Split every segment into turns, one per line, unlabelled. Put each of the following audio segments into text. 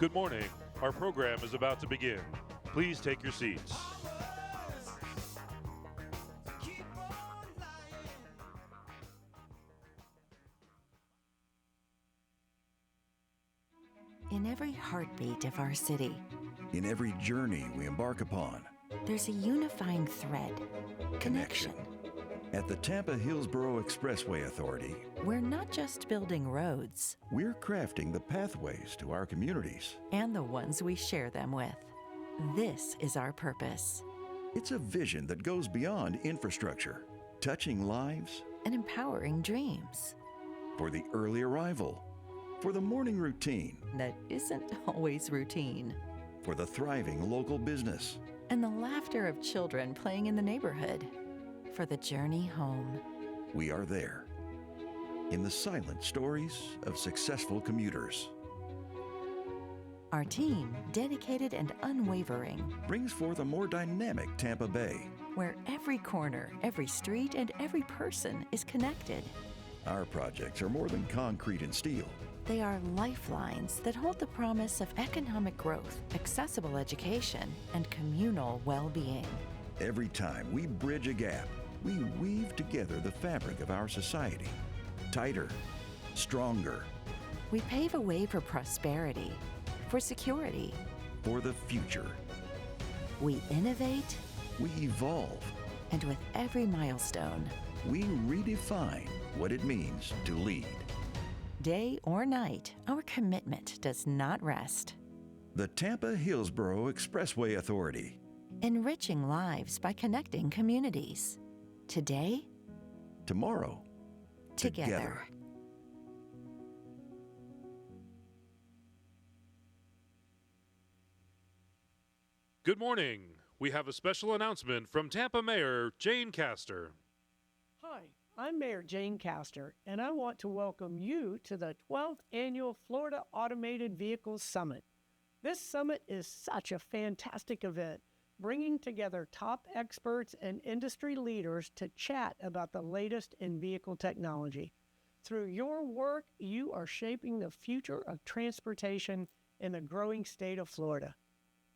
Good morning. Our program is about to begin. Please take your seats.
In every heartbeat of our city,
in every journey we embark upon,
there's a unifying thread: connection.
At the Tampa Hillsborough Expressway Authority,
we're not just building roads,
we're crafting the pathways to our communities
and the ones we share them with. This is our purpose.
It's a vision that goes beyond infrastructure, touching lives
and empowering dreams.
For the early arrival, for the morning routine
that isn't always routine,
for the thriving local business,
and the laughter of children playing in the neighborhood, for the journey home.
We are there, in the silent stories of successful commuters.
Our team, dedicated and unwavering,
brings forth a more dynamic Tampa Bay,
where every corner, every street, and every person is connected.
Our projects are more than concrete and steel.
They are lifelines that hold the promise of economic growth, accessible education, and communal well-being.
Every time we bridge a gap, we weave together the fabric of our society. Tighter, stronger.
We pave a way for prosperity, for security,
for the future.
We innovate.
We evolve.
And with every milestone,
we redefine what it means to lead.
Day or night, our commitment does not rest.
The Tampa Hillsborough Expressway Authority.
Enriching lives by connecting communities. Today,
tomorrow,
together.
Good morning. We have a special announcement from Tampa Mayor Jane Castor.
Hi, I'm Mayor Jane Castor, and I want to welcome you to the 12th Annual Florida Automated Vehicles Summit. This summit is such a fantastic event, bringing together top experts and industry leaders to chat about the latest in vehicle technology. Through your work, you are shaping the future of transportation in the growing state of Florida.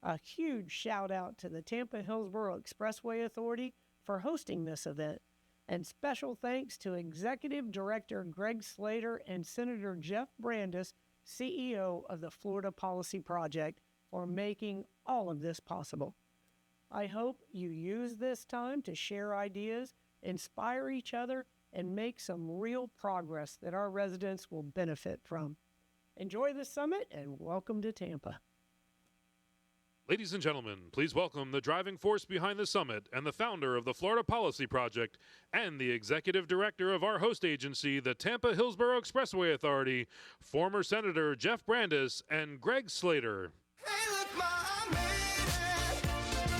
A huge shout out to the Tampa Hillsborough Expressway Authority for hosting this event, and special thanks to Executive Director Greg Slater and Senator Jeff Brandes, CEO of the Florida Policy Project, for making all of this possible. I hope you use this time to share ideas, inspire each other, and make some real progress that our residents will benefit from. Enjoy the summit and welcome to Tampa.
Ladies and gentlemen, please welcome the driving force behind the summit and the founder of the Florida Policy Project and the executive director of our host agency, the Tampa Hillsborough Expressway Authority, former Senator Jeff Brandes and Greg Slater.
Hey, look, Ma, I made it. Hey, look, Ma,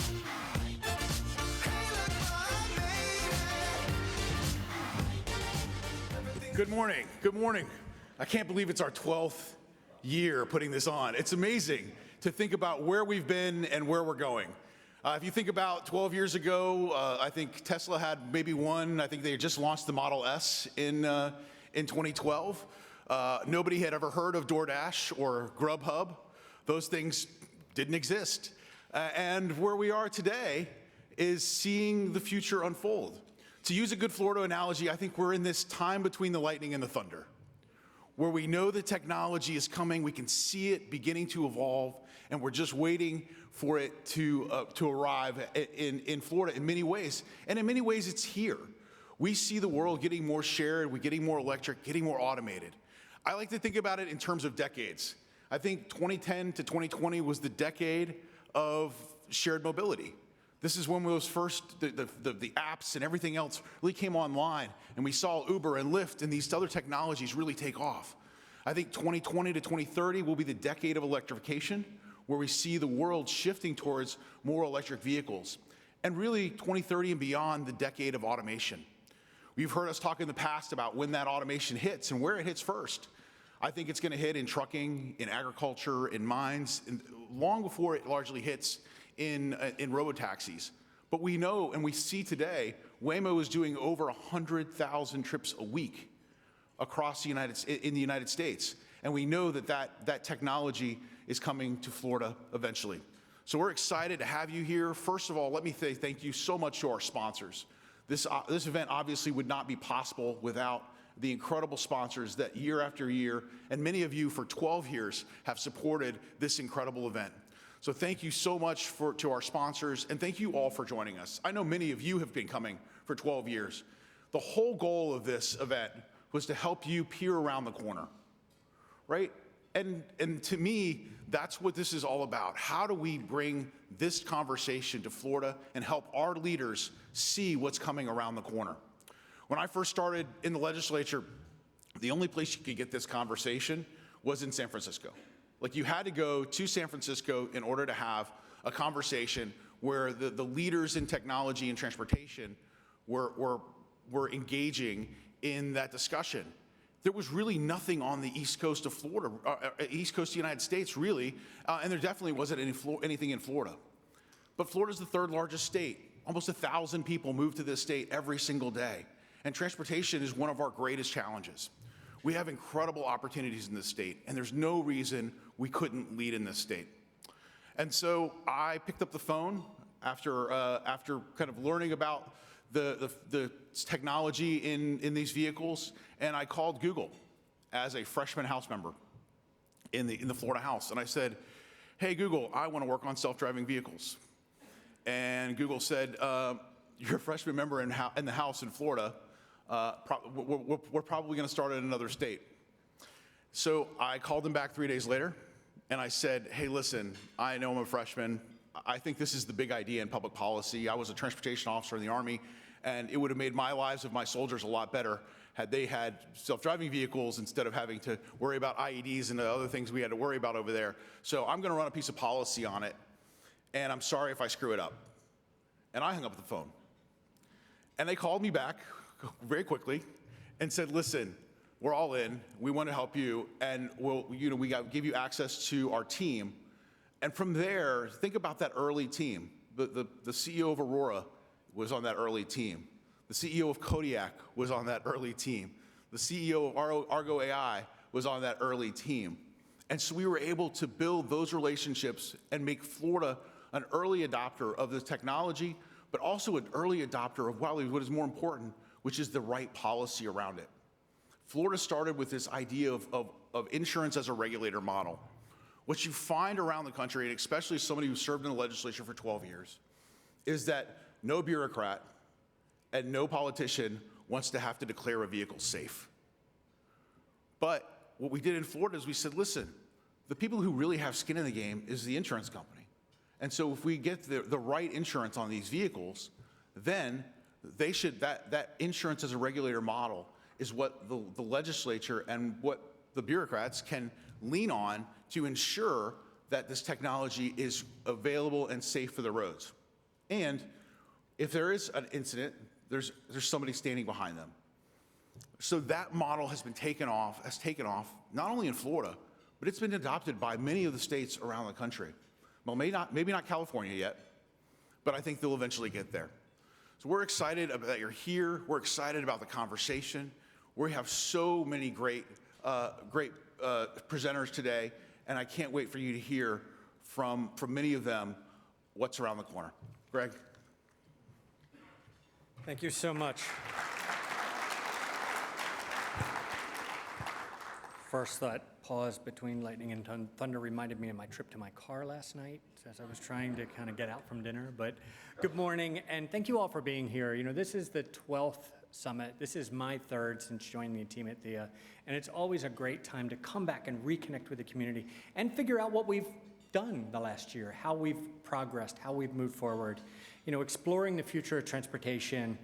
I made it.
Good morning. Good morning. I can't believe it's our 12th year putting this on. It's amazing to think about where we've been and where we're going. If you think about 12 years ago, I think Tesla had maybe one. I think they had just launched the Model S in 2012. Nobody had ever heard of DoorDash or Grubhub. Those things didn't exist. And where we are today is seeing the future unfold. To use a good Florida analogy, I think we're in this time between the lightning and the thunder, where we know the technology is coming, we can see it beginning to evolve, and we're just waiting for it to arrive in Florida in many ways. And in many ways, it's here. We see the world getting more shared, we're getting more electric, getting more automated. I like to think about it in terms of decades. I think 2010 to 2020 was the decade of shared mobility. This is when those first, the apps and everything else really came online, and we saw Uber and Lyft and these other technologies really take off. I think 2020 to 2030 will be the decade of electrification, where we see the world shifting towards more electric vehicles. And really, 2030 and beyond, the decade of automation. We've heard us talk in the past about when that automation hits and where it hits first. I think it's going to hit in trucking, in agriculture, in mines, long before it largely hits in robotaxis. But we know and we see today, Waymo is doing over 100,000 trips a week across in the United States. And we know that technology is coming to Florida eventually. So we're excited to have you here. First of all, let me say thank you so much to our sponsors. This event obviously would not be possible without the incredible sponsors that year after year, and many of you for 12 years, have supported this incredible event. So thank you so much to our sponsors, and thank you all for joining us. I know many of you have been coming for 12 years. The whole goal of this event was to help you peer around the corner, right? And to me, that's what this is all about. How do we bring this conversation to Florida and help our leaders see what's coming around the corner? When I first started in the legislature, the only place you could get this conversation was in San Francisco. Like, you had to go to San Francisco in order to have a conversation where the leaders in technology and transportation were engaging in that discussion. There was really nothing on the East Coast of Florida, East Coast of the United States, really, and there definitely wasn't anything in Florida. But Florida's the third largest state. Almost 1,000 people move to this state every single day, and transportation is one of our greatest challenges. We have incredible opportunities in this state, and there's no reason we couldn't lead in this state. And so I picked up the phone after kind of learning about the technology in these vehicles, and I called Google as a freshman House member in the Florida House, and I said, "Hey Google, I want to work on self-driving vehicles." And Google said, "You're a freshman member in the House in Florida. We're probably going to start in another state." So I called them back 3 days later, and I said, "Hey, listen, I know I'm a freshman. I think this is the big idea in public policy. I was a transportation officer in the Army, and it would have made my lives of my soldiers a lot better had they had self-driving vehicles instead of having to worry about IEDs and the other things we had to worry about over there. So I'm going to run a piece of policy on it, and I'm sorry if I screw it up." And I hung up the phone. And they called me back very quickly and said, "Listen, we're all in. We want to help you, and we give you access to our team." And from there, think about that early team. The CEO of Aurora was on that early team. The CEO of Kodiak was on that early team. The CEO of Argo AI was on that early team. And so we were able to build those relationships and make Florida an early adopter of this technology, but also an early adopter of what is more important, which is the right policy around it. Florida started with this idea of insurance as a regulator model. What you find around the country, and especially somebody who served in the legislature for 12 years, is that no bureaucrat and no politician wants to have to declare a vehicle safe. But what we did in Florida is we said, listen, the people who really have skin in the game is the insurance company. And so if we get the right insurance on these vehicles, then they should, that insurance as a regulator model is what the legislature and what the bureaucrats can lean on to ensure that this technology is available and safe for the roads. And if there is an incident, there's somebody standing behind them. So that model has taken off, not only in Florida, but it's been adopted by many of the states around the country. Well, maybe not California yet, but I think they'll eventually get there. So we're excited that you're here. We're excited about the conversation. We have so many great presenters today, and I can't wait for you to hear from many of them what's around the corner. Greg.
Thank you so much. First, that pause between lightning and thunder reminded me of my trip to my car last night as I was trying to kind of get out from dinner. But good morning, and thank you all for being here. You know, this is the 12th summit. This is my third since joining the team at THEA, and it's always a great time to come back and reconnect with the community and figure out what we've done the last year, how we've progressed, how we've moved forward. You know, exploring the future of transportation,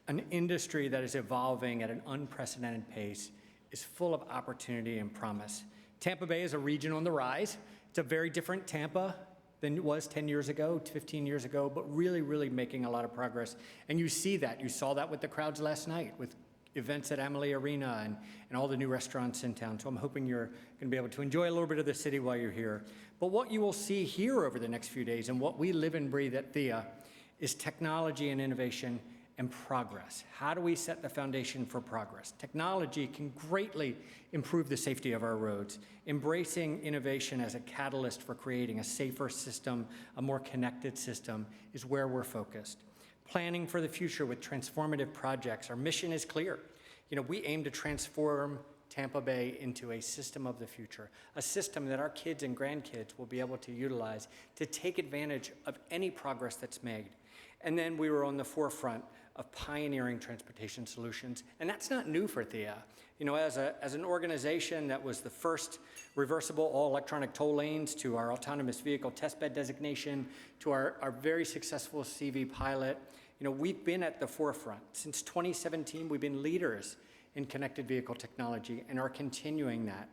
an industry that is evolving at an unprecedented pace, is full of opportunity and promise. Tampa Bay is a region on the rise. It's a very different Tampa than it was 10 years ago, 15 years ago, but really, really making a lot of progress. And you see that. You saw that with the crowds last night, with events at Amalie Arena and all the new restaurants in town. So I'm hoping you're going to be able to enjoy a little bit of the city while you're here. But what you will see here over the next few days and what we live and breathe at THEA is technology and innovation and progress. How do we set the foundation for progress? Technology can greatly improve the safety of our roads. Embracing innovation as a catalyst for creating a safer system, a more connected system, is where we're focused. Planning for the future with transformative projects. Our mission is clear. We aim to transform Tampa Bay into a system of the future, a system that our kids and grandkids will be able to utilize to take advantage of any progress that's made. And then we were on the forefront of pioneering transportation solutions, and that's not new for THEA. As an organization that was the first reversible all-electronic toll lanes, to our autonomous vehicle testbed designation, to our very successful CV pilot, we've been at the forefront. Since 2017, we've been leaders in connected vehicle technology and are continuing that.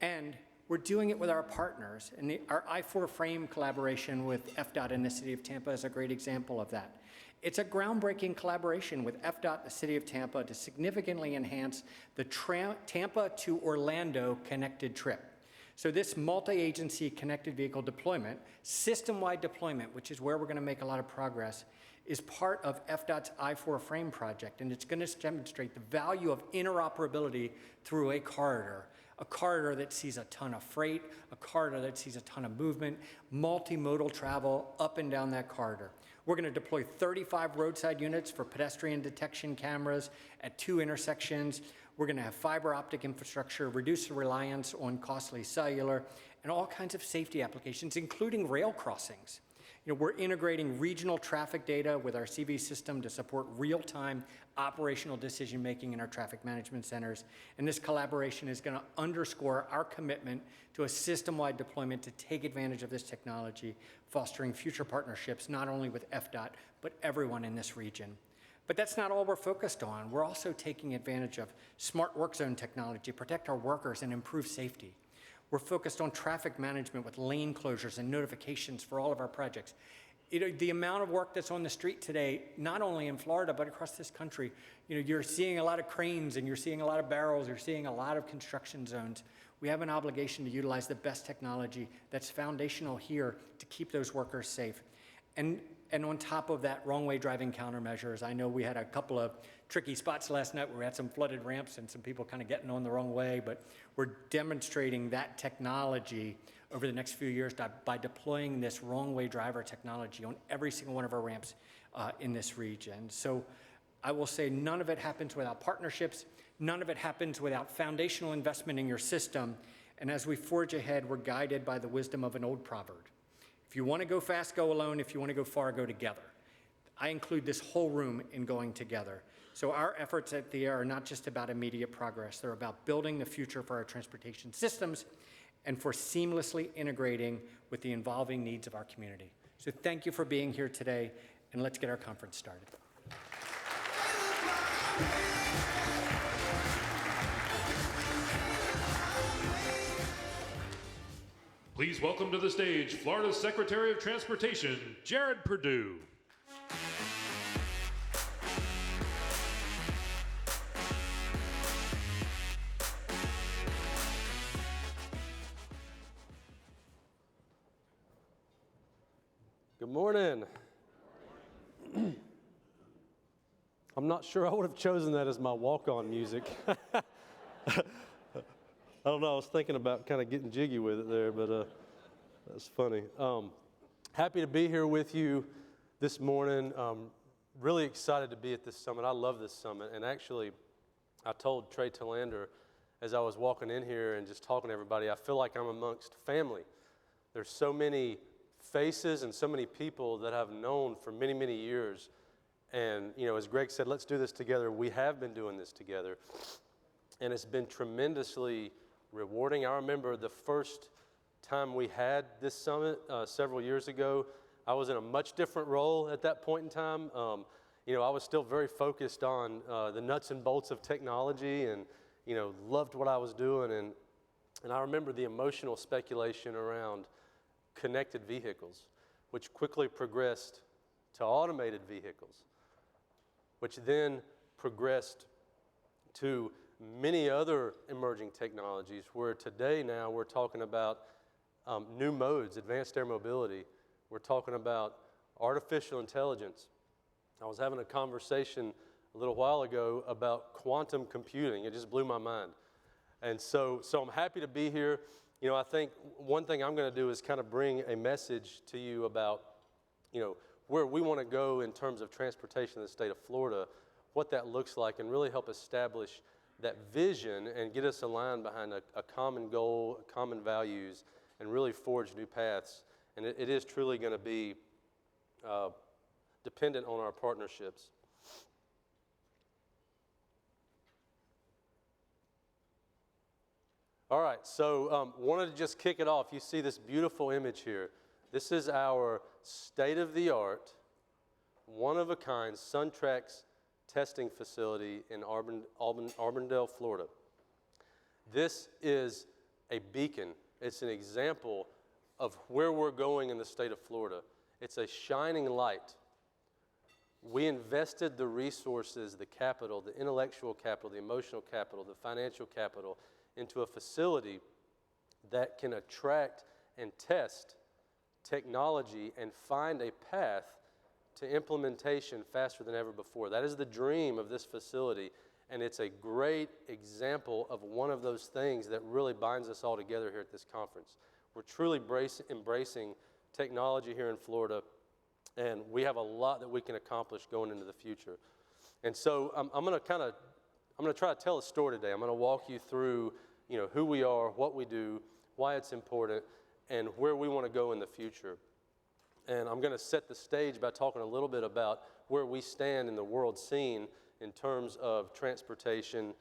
And we're doing it with our partners. And our I-4 frame collaboration with FDOT and the City of Tampa is a great example of that. It's a groundbreaking collaboration with FDOT, the City of Tampa, to significantly enhance the Tampa to Orlando connected trip. So this multi-agency connected vehicle deployment, system-wide deployment, which is where we're going to make a lot of progress, is part of FDOT's I-4 frame project, and it's going to demonstrate the value of interoperability through a corridor that sees a ton of freight, a corridor that sees a ton of movement, multimodal travel up and down that corridor. We're going to deploy 35 roadside units for pedestrian detection cameras at 2 intersections. We're going to have fiber optic infrastructure, reduce the reliance on costly cellular, and all kinds of safety applications, including rail crossings. We're integrating regional traffic data with our CV system to support real-time operational decision-making in our traffic management centers. And this collaboration is going to underscore our commitment to a system-wide deployment to take advantage of this technology, fostering future partnerships not only with FDOT, but everyone in this region. But that's not all we're focused on. We're also taking advantage of smart work zone technology to protect our workers and improve safety. We're focused on traffic management with lane closures and notifications for all of our projects. The amount of work that's on the street today, not only in Florida, but across this country, you're seeing a lot of cranes and you're seeing a lot of barrels, you're seeing a lot of construction zones. We have an obligation to utilize the best technology that's foundational here to keep those workers safe. And on top of that, wrong way driving countermeasures. I know we had a couple of tricky spots last night where we had some flooded ramps and some people kind of getting on the wrong way, but we're demonstrating that technology over the next few years by deploying this wrong way driver technology on every single one of our ramps in this region. So I will say none of it happens without partnerships. None of it happens without foundational investment in your system. And as we forge ahead, we're guided by the wisdom of an old proverb. If you want to go fast, go alone. If you want to go far, go together. I include this whole room in going together. So our efforts at THEA are not just about immediate progress. They're about building the future for our transportation systems and for seamlessly integrating with the evolving needs of our community. So thank you for being here today, and let's get our conference started.
Please welcome to the stage Florida's Secretary of Transportation, Jared Perdue.
Good morning. I'm not sure I would have chosen that as my walk-on music. I don't know, I was thinking about kind of getting jiggy with it there, but that's funny. Happy to be here with you this morning. Really excited to be at this summit. I love this summit. And actually, I told Trey Tillander as I was walking in here and just talking to everybody, I feel like I'm amongst family. There's so many faces and so many people that I've known for many, many years. And, as Greg said, let's do this together. We have been doing this together. And it's been tremendously rewarding. I remember the first time we had this summit several years ago. I was in a much different role at that point in time. I was still very focused on the nuts and bolts of technology and, loved what I was doing. And I remember the emotional speculation around connected vehicles, which quickly progressed to automated vehicles, which then progressed to many other emerging technologies, where today now we're talking about new modes, advanced air mobility. We're talking about artificial intelligence. I was having a conversation a little while ago about quantum computing. It just blew my mind. And so I'm happy to be here. You know, I think one thing I'm going to do is kind of bring a message to you about, you know, where we want to go in terms of transportation in the state of Florida, what that looks like, and really help establish that vision and get us aligned behind a common goal, common values, and really forge new paths. And it is truly going to be dependent on our partnerships. All right, so wanted to just kick it off. You see this beautiful image here. This is our state-of-the-art, one-of-a-kind SunTrax testing facility in Auburndale, Florida. This is a beacon. It's an example of where we're going in the state of Florida. It's a shining light. We invested the resources, the capital, the intellectual capital, the emotional capital, the financial capital into a facility that can attract and test technology and find a path to implementation faster than ever before. That is the dream of this facility, and it's a great example of one of those things that really binds us all together here at this conference. We're truly embracing technology here in Florida, and we have a lot that we can accomplish going into the future. And so I'm going to try to tell a story today. I'm going to walk you through, you know, who we are, what we do, why it's important, and where we want to go in the future. And I'm going to set the stage by talking a little bit about where we stand in the world scene in terms of transportation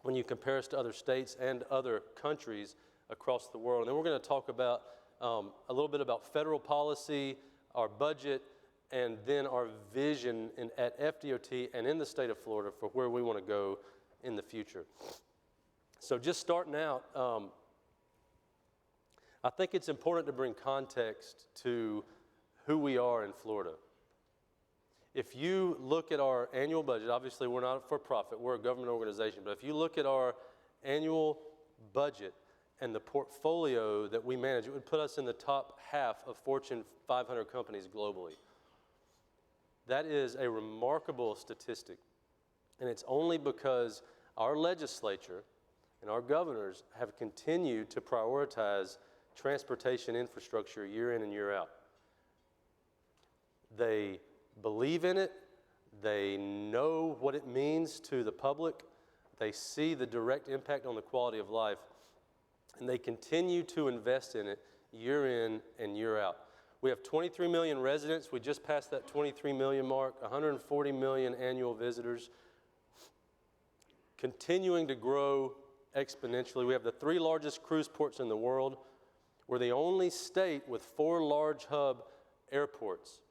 when you compare us to other states and other countries across the world. And then we're going to talk about a little bit about federal policy, our budget, and then our vision at FDOT and in the state of Florida for where we want to go in the future. So just starting out, I think it's important to bring context to who we are in Florida. If you look at our annual budget, obviously we're not for profit, we're a government organization, but if you look at our annual budget and the portfolio that we manage, it would put us in the top half of Fortune 500 companies globally. That is a remarkable statistic, and it's only because our legislature and our governors have continued to prioritize transportation infrastructure year in and year out. They believe in it, they know what it means to the public, they see the direct impact on the quality of life, and they continue to invest in it year in and year out. We have 23 million residents. We just passed that 23 million mark, 140 million annual visitors, continuing to grow exponentially. We have the 3 largest cruise ports in the world. We're the only state with 4 large hub airports.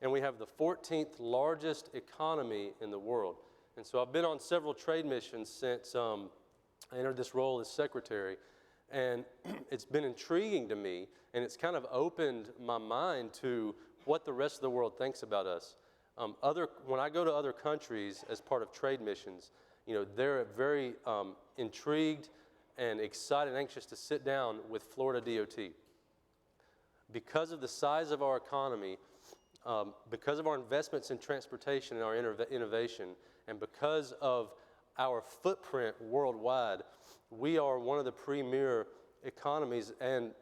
And we have the 14th largest economy in the world. And so I've been on several trade missions since I entered this role as secretary. And it's been intriguing to me, and it's kind of opened my mind to what the rest of the world thinks about us. When I go to other countries as part of trade missions, you know, they're very intrigued and excited and anxious to sit down with Florida DOT. Because of the size of our economy, because of our investments in transportation and our innovation, and because of our footprint worldwide, we are one of the premier economies and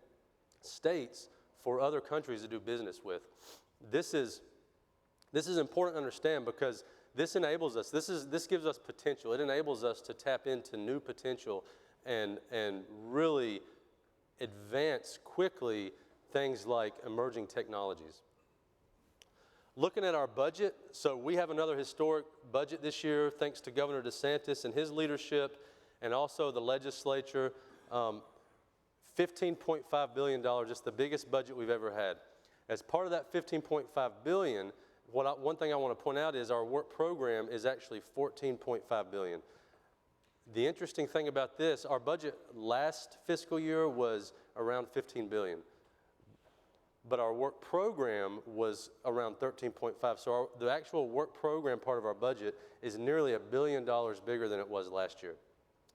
states for other countries to do business with. This is important to understand because this enables us, this gives us potential. It enables us to tap into new potential and really advance quickly things like emerging technologies. Looking at our budget, so we have another historic budget this year thanks to Governor DeSantis and his leadership and also the legislature. $15.5 billion, just the biggest budget we've ever had. As part of that $15.5 billion, one thing I want to point out is our work program is actually $14.5 billion. The interesting thing about this, our budget last fiscal year was around $15 billion. But our work program was around 13.5. So the actual work program part of our budget is nearly $1 billion bigger than it was last year.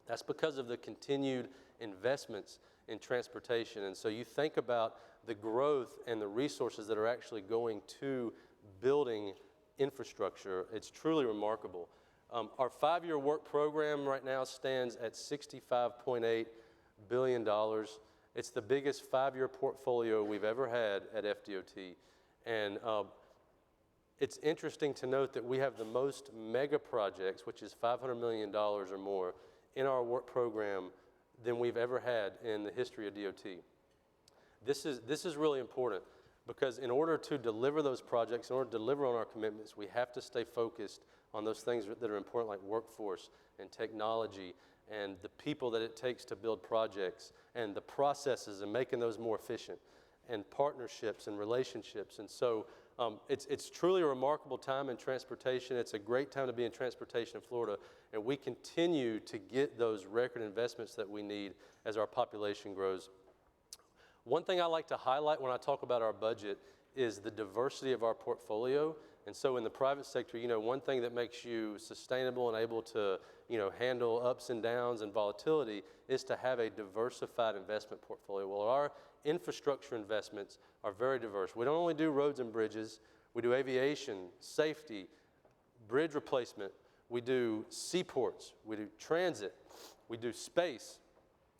That's because of the continued investments in transportation. And so you think about the growth and the resources that are actually going to building infrastructure. It's truly remarkable. Our 5-year work program right now stands at $65.8 billion. It's the biggest 5-year portfolio we've ever had at FDOT. And it's interesting to note that we have the most mega projects, which is $500 million or more, in our work program than we've ever had in the history of DOT. This is really important because in order to deliver those projects, in order to deliver on our commitments, we have to stay focused on those things that are important, like workforce and technology and the people that it takes to build projects and the processes and making those more efficient and partnerships and relationships. And so it's truly a remarkable time in transportation. It's a great time to be in transportation in Florida, and we continue to get those record investments that we need as our population grows. One thing I like to highlight when I talk about our budget is the diversity of our portfolio. And so in the private sector, you know, one thing that makes you sustainable and able to, you know, handle ups and downs and volatility is to have a diversified investment portfolio. Well, our infrastructure investments are very diverse. We don't only do roads and bridges, we do aviation, safety, bridge replacement, we do seaports, we do transit, we do space.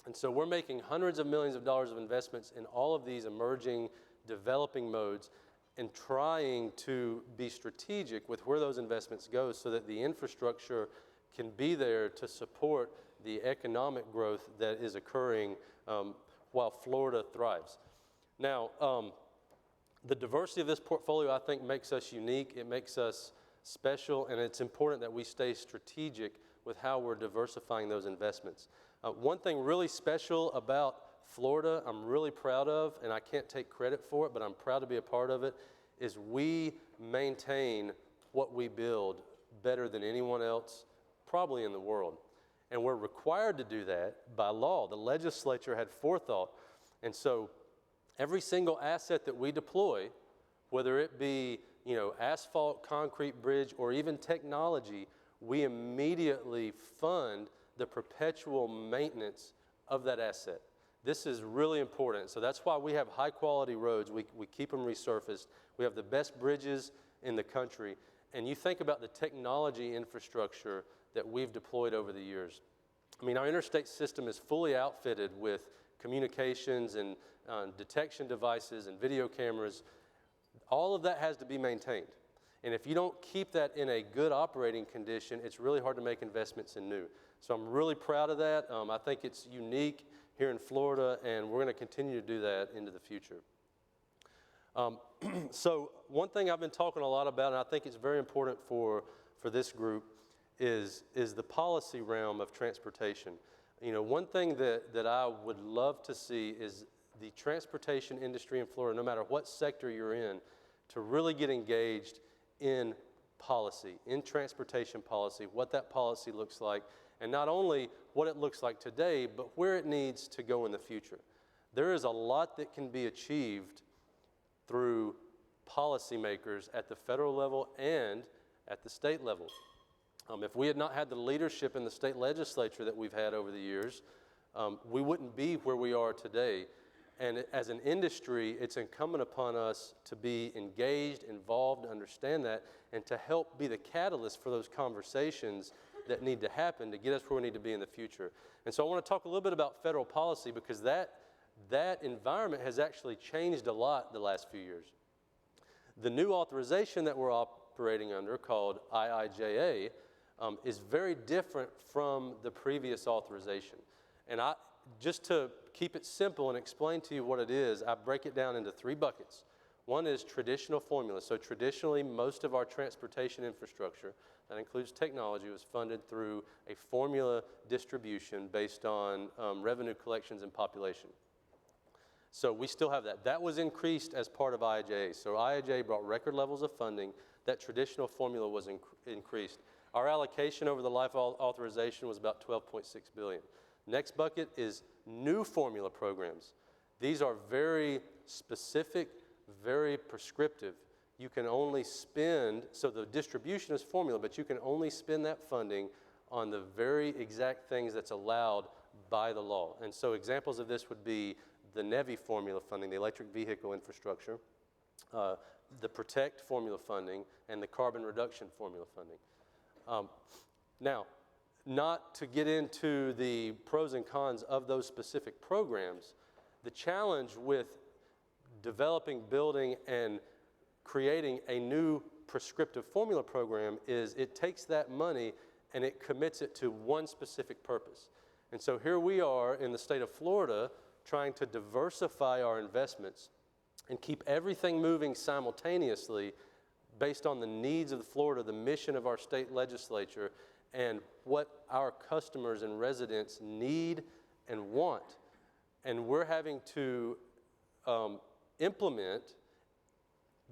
And so we're making hundreds of millions of dollars of investments in all of these emerging, developing modes and trying to be strategic with where those investments go so that the infrastructure can be there to support the economic growth that is occurring while Florida thrives. Now, the diversity of this portfolio, I think, makes us unique. It makes us special, and it's important that we stay strategic with how we're diversifying those investments. One thing really special about Florida I'm really proud of, and I can't take credit for it, but I'm proud to be a part of it, is we maintain what we build better than anyone else, probably in the world. And we're required to do that by law. The legislature had forethought. And so every single asset that we deploy, whether it be, you know, asphalt, concrete bridge, or even technology, we immediately fund the perpetual maintenance of that asset. This is really important. So that's why we have high quality roads. We keep them resurfaced. We have the best bridges in the country. And you think about the technology infrastructure that we've deployed over the years. I mean, our interstate system is fully outfitted with communications and detection devices and video cameras. All of that has to be maintained. And if you don't keep that in a good operating condition, it's really hard to make investments in new. So I'm really proud of that. I think it's unique here in Florida, and we're going to continue to do that into the future. So one thing I've been talking a lot about, and I think it's very important for this group, is the policy realm of transportation. You know, one thing that I would love to see is the transportation industry in Florida, no matter what sector you're in, to really get engaged in policy, in transportation policy, what that policy looks like, and not only what it looks like today, but where it needs to go in the future. There is a lot that can be achieved through policymakers at the federal level and at the state level. If we had not had the leadership in the state legislature that we've had over the years, we wouldn't be where we are today. And as an industry, it's incumbent upon us to be engaged, involved, understand that, and to help be the catalyst for those conversations that need to happen to get us where we need to be in the future. And so I want to talk a little bit about federal policy because that environment has actually changed a lot the last few years. The new authorization that we're operating under, called IIJA, is very different from the previous authorization. And just to keep it simple and explain to you what it is, I break it down into 3 buckets. One is traditional formula. So traditionally, most of our transportation infrastructure, that includes technology, was funded through a formula distribution based on revenue collections and population. So we still have that. That was increased as part of IIJA. So IIJA brought record levels of funding. That traditional formula was increased. Our allocation over the life authorization was about $12.6 billion. Next bucket is new formula programs. These are very specific, very prescriptive. You can only spend, so the distribution is formula, but you can only spend that funding on the very exact things that's allowed by the law. And so examples of this would be the NEVI formula funding, the electric vehicle infrastructure. the Protect formula funding, and the carbon reduction formula funding. Now, not to get into the pros and cons of those specific programs, the challenge with developing, building, and creating a new prescriptive formula program is it takes that money and it commits it to one specific purpose. And so here we are in the state of Florida trying to diversify our investments and keep everything moving simultaneously based on the needs of Florida, the mission of our state legislature, and what our customers and residents need and want. And we're having to implement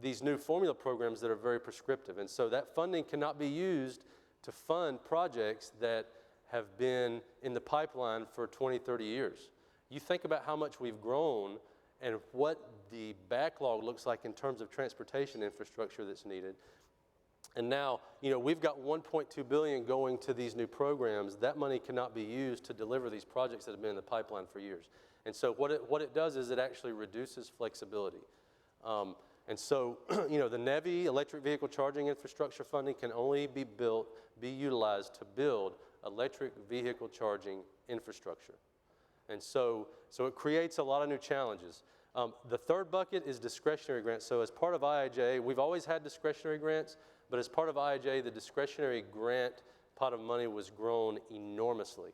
these new formula programs that are very prescriptive. And so that funding cannot be used to fund projects that have been in the pipeline for 20, 30 years. You think about how much we've grown and what the backlog looks like in terms of transportation infrastructure that's needed. And now, we've got $1.2 billion going to these new programs. That money cannot be used to deliver these projects that have been in the pipeline for years. And so what it does is it actually reduces flexibility. And so, the NEVI, electric vehicle charging infrastructure funding, can only be utilized to build electric vehicle charging infrastructure. And so it creates a lot of new challenges. The third bucket is discretionary grants. So as part of IIJ, we've always had discretionary grants, but as part of IIJ, the discretionary grant pot of money was grown enormously.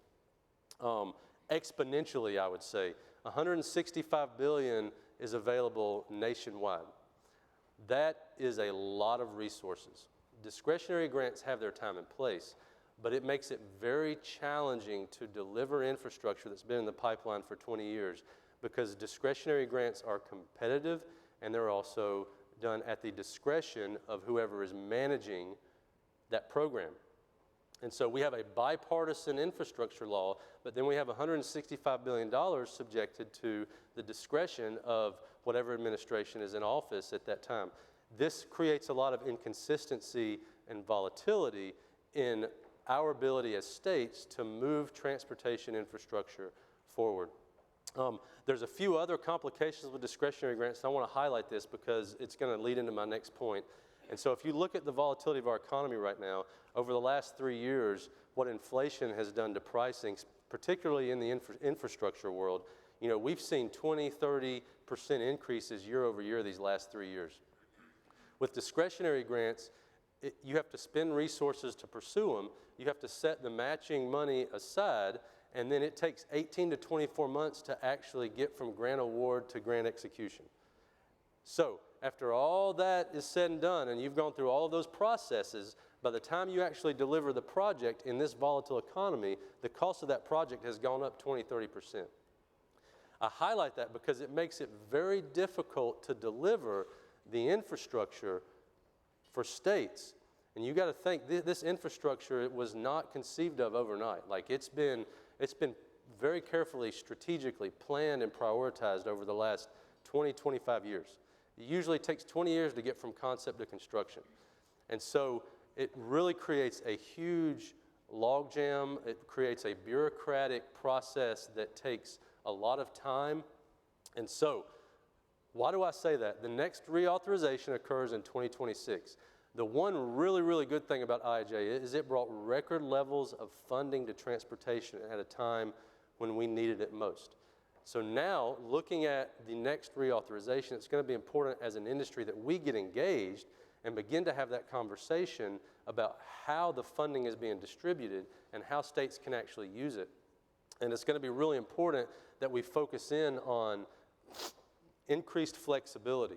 Exponentially, I would say. $165 billion is available nationwide. That is a lot of resources. Discretionary grants have their time and place, but it makes it very challenging to deliver infrastructure that's been in the pipeline for 20 years because discretionary grants are competitive and they're also done at the discretion of whoever is managing that program. And so we have a bipartisan infrastructure law, but then we have $165 billion subjected to the discretion of whatever administration is in office at that time. This creates a lot of inconsistency and volatility in our ability as states to move transportation infrastructure forward. There's a few other complications with discretionary grants, and I want to highlight this because it's going to lead into my next point. And so if you look at the volatility of our economy right now, over the last 3 years, what inflation has done to pricing, particularly in the infrastructure world, we've seen 20, 30% increases year over year these last 3 years. With discretionary grants, you have to spend resources to pursue them. You have to set the matching money aside, and then it takes 18 to 24 months to actually get from grant award to grant execution. So after all that is said and done, and you've gone through all of those processes, by the time you actually deliver the project in this volatile economy, the cost of that project has gone up 20, 30%. I highlight that because it makes it very difficult to deliver the infrastructure for states. And you got to think, this infrastructure was not conceived of overnight. Like it's been very carefully, strategically planned and prioritized over the last 20, 25 years. It usually takes 20 years to get from concept to construction. And so it really creates a huge logjam. It creates a bureaucratic process that takes a lot of time. And so, why do I say that? The next reauthorization occurs in 2026. The one really, really good thing about IIJ is it brought record levels of funding to transportation at a time when we needed it most. So now, looking at the next reauthorization, it's going to be important as an industry that we get engaged and begin to have that conversation about how the funding is being distributed and how states can actually use it. And it's going to be really important that we focus in on increased flexibility.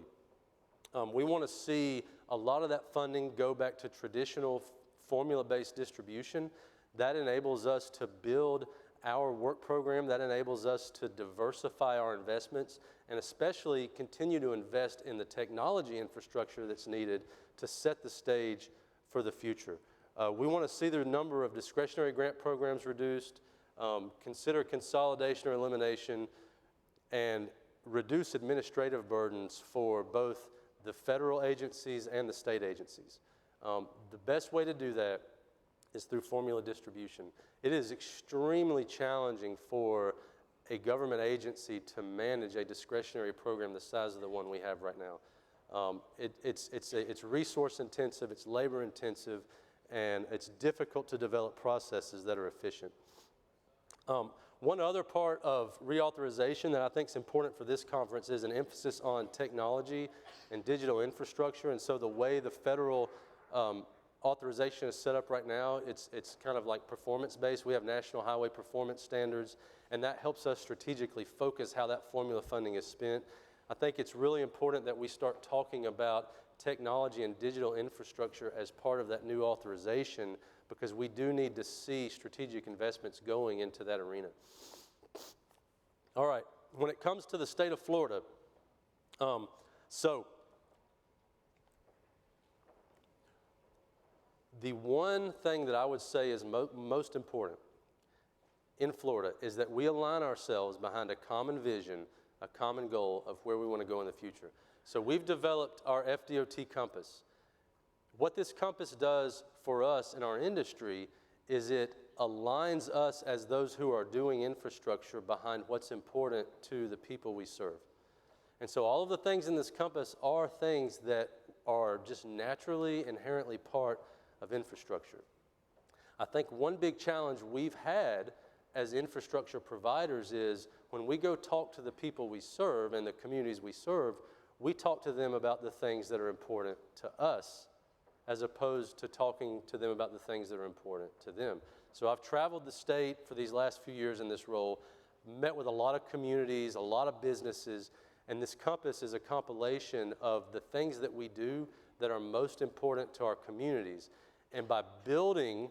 We want to see a lot of that funding go back to traditional formula-based distribution. That enables us to build our work program, that enables us to diversify our investments, and especially continue to invest in the technology infrastructure that's needed to set the stage for the future. We want to see the number of discretionary grant programs reduced, consider consolidation or elimination, and reduce administrative burdens for both the federal agencies and the state agencies. The best way to do that is through formula distribution. It is extremely challenging for a government agency to manage a discretionary program the size of the one we have right now. It's resource intensive, it's labor intensive, and it's difficult to develop processes that are efficient. One other part of reauthorization that I think is important for this conference is an emphasis on technology and digital infrastructure. And so the way the federal authorization is set up right now, it's kind of like performance-based. We have National Highway Performance Standards, and that helps us strategically focus how that formula funding is spent. I think it's really important that we start talking about technology and digital infrastructure as part of that new authorization, because we do need to see strategic investments going into that arena. All right, when it comes to the state of Florida, so the one thing that I would say is most important in Florida is that we align ourselves behind a common vision, a common goal of where we want to go in the future. So we've developed our FDOT compass. What this compass does for us in our industry is it aligns us as those who are doing infrastructure behind what's important to the people we serve. And so all of the things in this compass are things that are just naturally, inherently part of infrastructure. I think one big challenge we've had as infrastructure providers is when we go talk to the people we serve and the communities we serve, we talk to them about the things that are important to us, as opposed to talking to them about the things that are important to them. So I've traveled the state for these last few years in this role, met with a lot of communities, a lot of businesses, and this compass is a compilation of the things that we do that are most important to our communities. And by building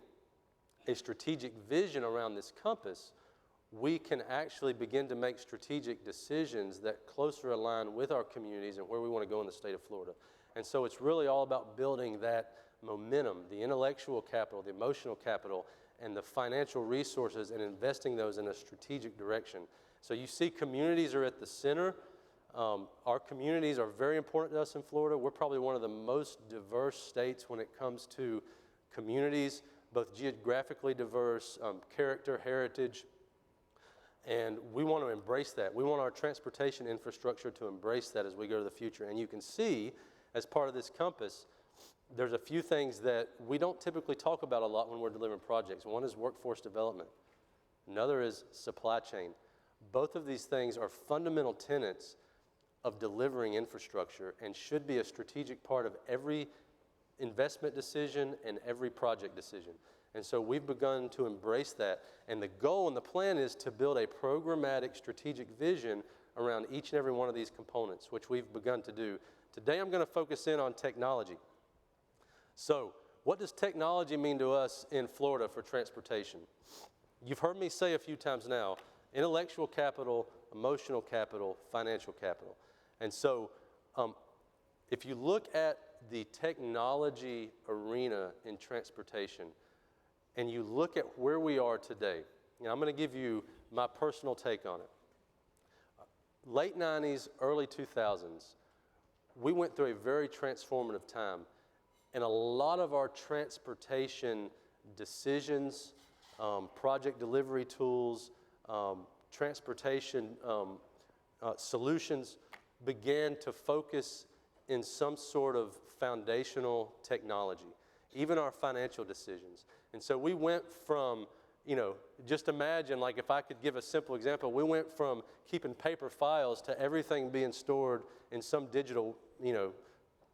a strategic vision around this compass, we can actually begin to make strategic decisions that closer align with our communities and where we want to go in the state of Florida. And so it's really all about building that momentum, the intellectual capital, the emotional capital, and the financial resources, and investing those in a strategic direction. So you see communities are at the center. Our communities are very important to us in Florida. We're probably one of the most diverse states when it comes to communities, both geographically diverse, character, heritage, and we want to embrace that. We want our transportation infrastructure to embrace that as we go to the future. And you can see, as part of this compass, there's a few things that we don't typically talk about a lot when we're delivering projects. One is workforce development. Another is supply chain. Both of these things are fundamental tenets of delivering infrastructure and should be a strategic part of every investment decision and every project decision. And so we've begun to embrace that. And the goal and the plan is to build a programmatic strategic vision around each and every one of these components, which we've begun to do. Today I'm going to focus in on technology. So what does technology mean to us in Florida for transportation? You've heard me say a few times now, intellectual capital, emotional capital, financial capital. And so if you look at the technology arena in transportation, and you look at where we are today, I'm going to give you my personal take on it. Late 90s, early 2000s, we went through a very transformative time, and a lot of our transportation decisions, project delivery tools, transportation solutions began to focus in some sort of foundational technology, even our financial decisions. And so we went from, just imagine, like if I could give a simple example, we went from keeping paper files to everything being stored in some digital,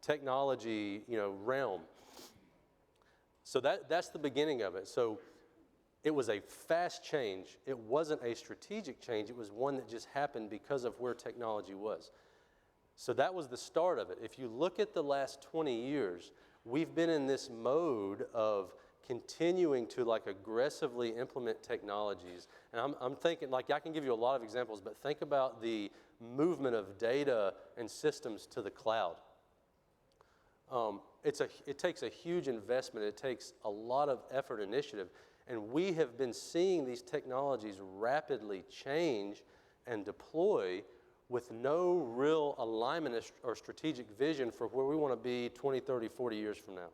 technology, realm. So that's the beginning of it. So it was a fast change. It wasn't a strategic change. It was one that just happened because of where technology was. So that was the start of it. If you look at the last 20 years, we've been in this mode of continuing to aggressively implement technologies. And I'm thinking, I can give you a lot of examples, but think about the movement of data and systems to the cloud. It takes a huge investment. It takes a lot of effort and initiative. And we have been seeing these technologies rapidly change and deploy with no real alignment or strategic vision for where we want to be 20, 30, 40 years from now.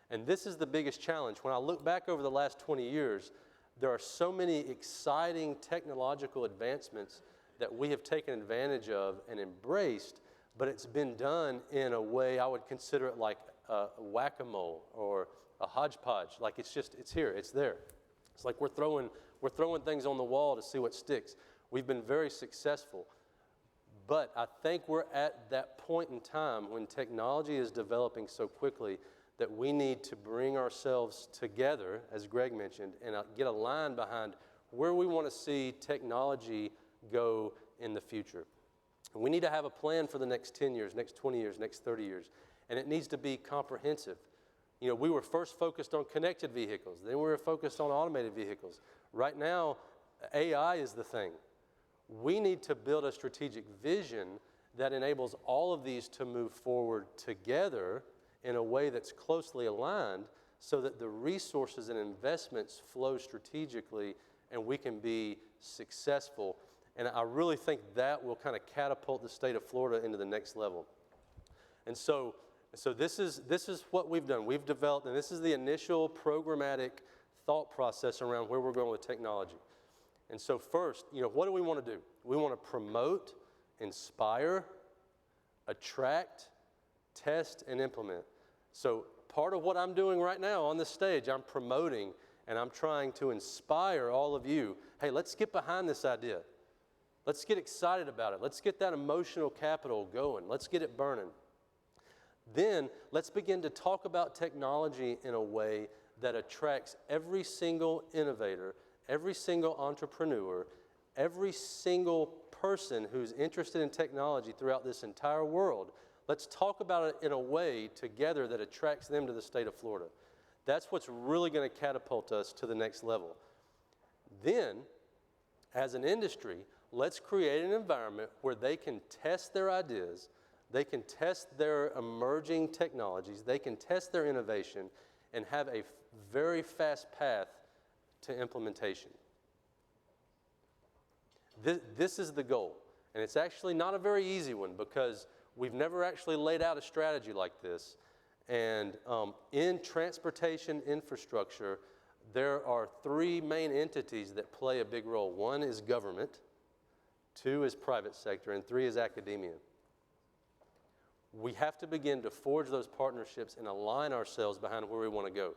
And this is the biggest challenge. When I look back over the last 20 years, there are so many exciting technological advancements that we have taken advantage of and embraced, but it's been done in a way I would consider it like a whack-a-mole or a hodgepodge. Like it's here, it's there. It's like we're throwing things on the wall to see what sticks. We've been very successful, but I think we're at that point in time when technology is developing so quickly that we need to bring ourselves together, as Greg mentioned, and get aligned behind where we want to see technology go in the future. And we need to have a plan for the next 10 years, next 20 years, next 30 years, and it needs to be comprehensive. You know, we were first focused on connected vehicles, then we were focused on automated vehicles. Right now, AI is the thing. We need to build a strategic vision that enables all of these to move forward together in a way that's closely aligned so that the resources and investments flow strategically and we can be successful. And I really think that will kind of catapult the state of Florida into the next level. And so this is what we've done. We've developed, and this is the initial programmatic thought process around where we're going with technology. And so first, you know, what do we want to do? We want to promote, inspire, attract, test, and implement. So part of what I'm doing right now on this stage, I'm promoting and I'm trying to inspire all of you. Hey, let's get behind this idea. Let's get excited about it. Let's get that emotional capital going. Let's get it burning. Then let's begin to talk about technology in a way that attracts every single innovator, every single entrepreneur, every single person who's interested in technology throughout this entire world. Let's talk about it in a way together that attracts them to the state of Florida. That's what's really going to catapult us to the next level. Then, as an industry, let's create an environment where they can test their ideas, they can test their emerging technologies, they can test their innovation, and have a very fast path to implementation. This is the goal. And it's actually not a very easy one because we've never actually laid out a strategy like this. And in transportation infrastructure, there are three main entities that play a big role. One is government, two is private sector, and three is academia. We have to begin to forge those partnerships and align ourselves behind where we want to go.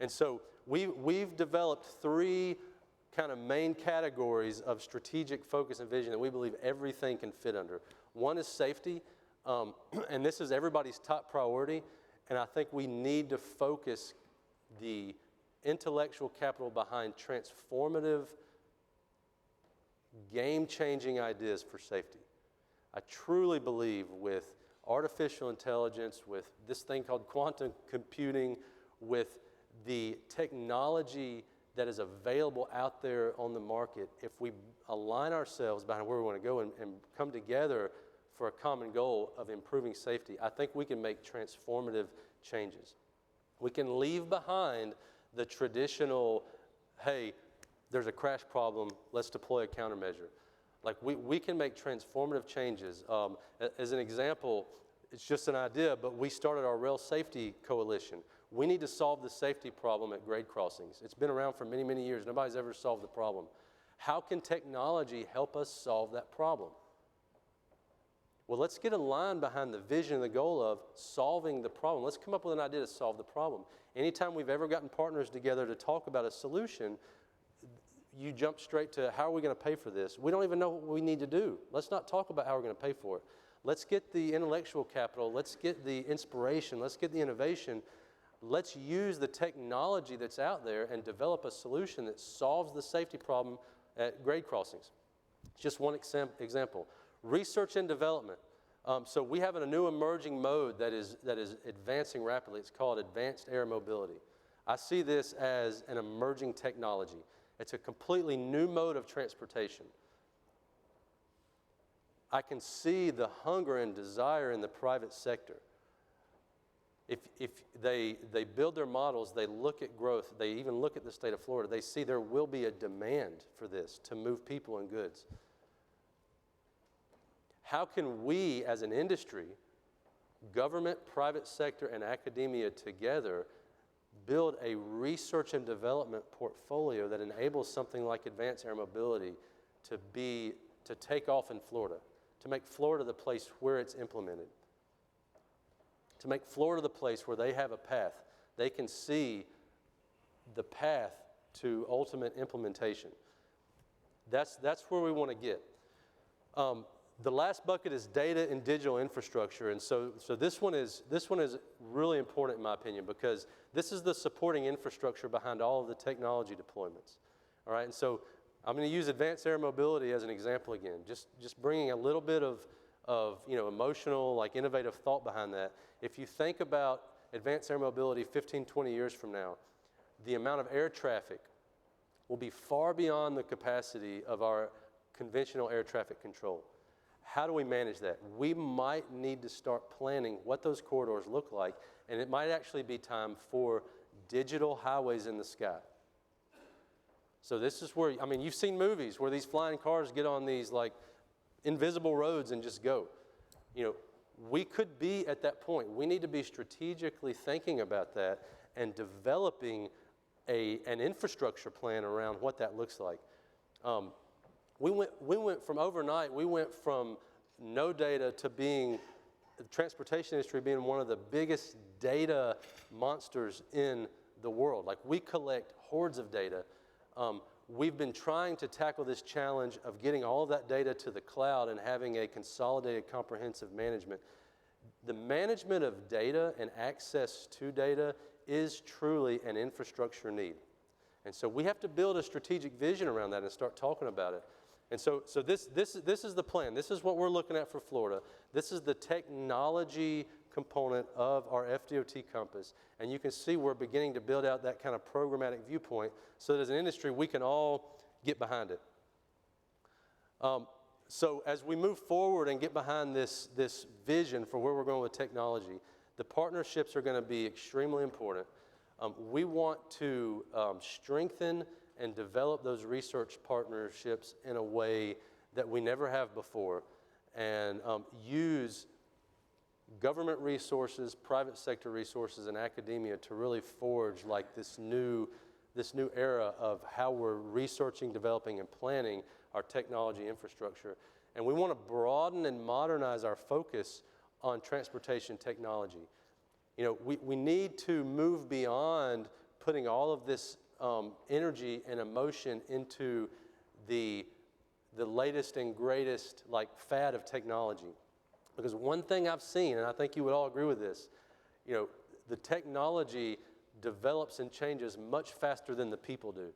And so we've developed three kind of main categories of strategic focus and vision that we believe everything can fit under. One is safety, and this is everybody's top priority, and I think we need to focus the intellectual capital behind transformative, game-changing ideas for safety. I truly believe with artificial intelligence, with this thing called quantum computing, with the technology that is available out there on the market, if we align ourselves behind where we want to go and come together for a common goal of improving safety, I think we can make transformative changes. We can leave behind the traditional, hey, there's a crash problem, let's deploy a countermeasure. Like we can make transformative changes. As an example, it's just an idea, but we started our Rail Safety Coalition. We need to solve the safety problem at grade crossings. It's been around for many, many years. Nobody's ever solved the problem. How can technology help us solve that problem? Well, let's get aligned behind the vision and the goal of solving the problem. Let's come up with an idea to solve the problem. Anytime we've ever gotten partners together to talk about a solution, you jump straight to how are we going to pay for this? We don't even know what we need to do. Let's not talk about how we're going to pay for it. Let's get the intellectual capital. Let's get the inspiration. Let's get the innovation. Let's use the technology that's out there and develop a solution that solves the safety problem at grade crossings. Just one example. Research and development. So we have a new emerging mode that is advancing rapidly. It's called advanced air mobility. I see this as an emerging technology. It's a completely new mode of transportation. I can see the hunger and desire in the private sector. If they build their models, they look at growth, they even look at the state of Florida, they see there will be a demand for this to move people and goods. How can we as an industry, government, private sector, and academia together build a research and development portfolio that enables something like advanced air mobility to take off in Florida? to make Florida the place where it's implemented, to make Florida the place where they have a path. They can see the path to ultimate implementation. That's where we want to get. The last bucket is data and digital infrastructure, and so this one is really important in my opinion, because this is the supporting infrastructure behind all of the technology deployments. All right, and so I'm going to use advanced air mobility as an example again, just bringing a little bit of emotional, like innovative thought behind that. If you think about advanced air mobility 15, 20 years from now, the amount of air traffic will be far beyond the capacity of our conventional air traffic control. How do we manage that? We might need to start planning what those corridors look like, and it might actually be time for digital highways in the sky. So this is where, I mean, you've seen movies where these flying cars get on these like invisible roads and just go. You know, we could be at that point. We need to be strategically thinking about that and developing an infrastructure plan around what that looks like. We went from overnight, we went from no data to being, the transportation industry being one of the biggest data monsters in the world. Like, we collect hordes of data. We've been trying to tackle this challenge of getting all of that data to the cloud and having a consolidated, comprehensive management. The management of data and access to data is truly an infrastructure need. And so we have to build a strategic vision around that and start talking about it. And so this is the plan. This is what we're looking at for Florida. This is the technology component of our FDOT compass. And you can see we're beginning to build out that kind of programmatic viewpoint so that as an industry, we can all get behind it. So as we move forward and get behind this vision for where we're going with technology, the partnerships are going to be extremely important. We want to strengthen and develop those research partnerships in a way that we never have before, and use government resources, private sector resources, and academia to really forge like this new era of how we're researching, developing, and planning our technology infrastructure. And we want to broaden and modernize our focus on transportation technology. You know, we need to move beyond putting all of this energy and emotion into the latest and greatest like fad of technology. Because one thing I've seen, and I think you would all agree with this, you know, the technology develops and changes much faster than the people do.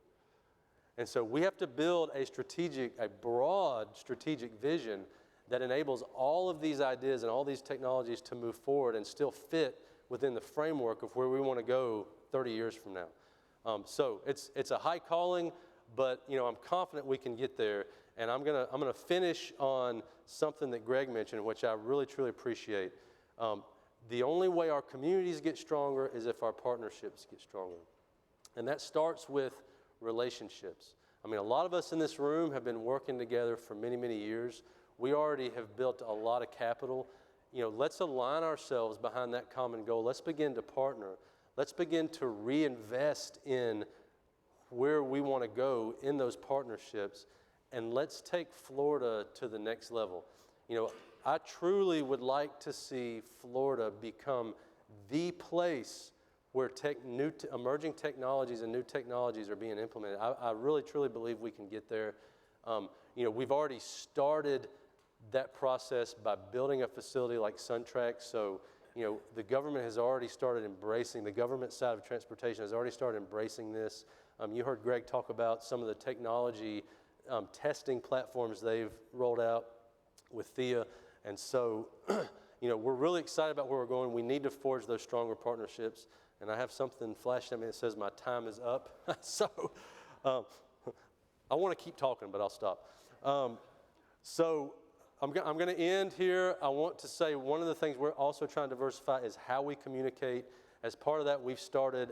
And so we have to build a broad strategic vision that enables all of these ideas and all these technologies to move forward and still fit within the framework of where we want to go 30 years from now. So it's a high calling, but you know, I'm confident we can get there. And I'm gonna finish on something that Greg mentioned, which I really truly appreciate. The only way our communities get stronger is if our partnerships get stronger, and that starts with relationships. I mean, a lot of us in this room have been working together for many, many years. We already have built a lot of capital. You know, let's align ourselves behind that common goal. Let's begin to partner. Let's begin to reinvest in where we want to go in those partnerships, and let's take Florida to the next level. You know, I truly would like to see Florida become the place where emerging technologies and new technologies are being implemented. I really, truly believe we can get there. You know, we've already started that process by building a facility like SunTrack. So, you know, the government has already started embracing, the government side of transportation has already started embracing this. You heard Greg talk about some of the technology testing platforms they've rolled out with THEA. And so, you know, we're really excited about where we're going. We need to forge those stronger partnerships. And I have something flashed at me that says my time is up. So I want to keep talking, but I'll stop. So I'm going to end here. I want to say one of the things we're also trying to diversify is how we communicate. As part of that, we've started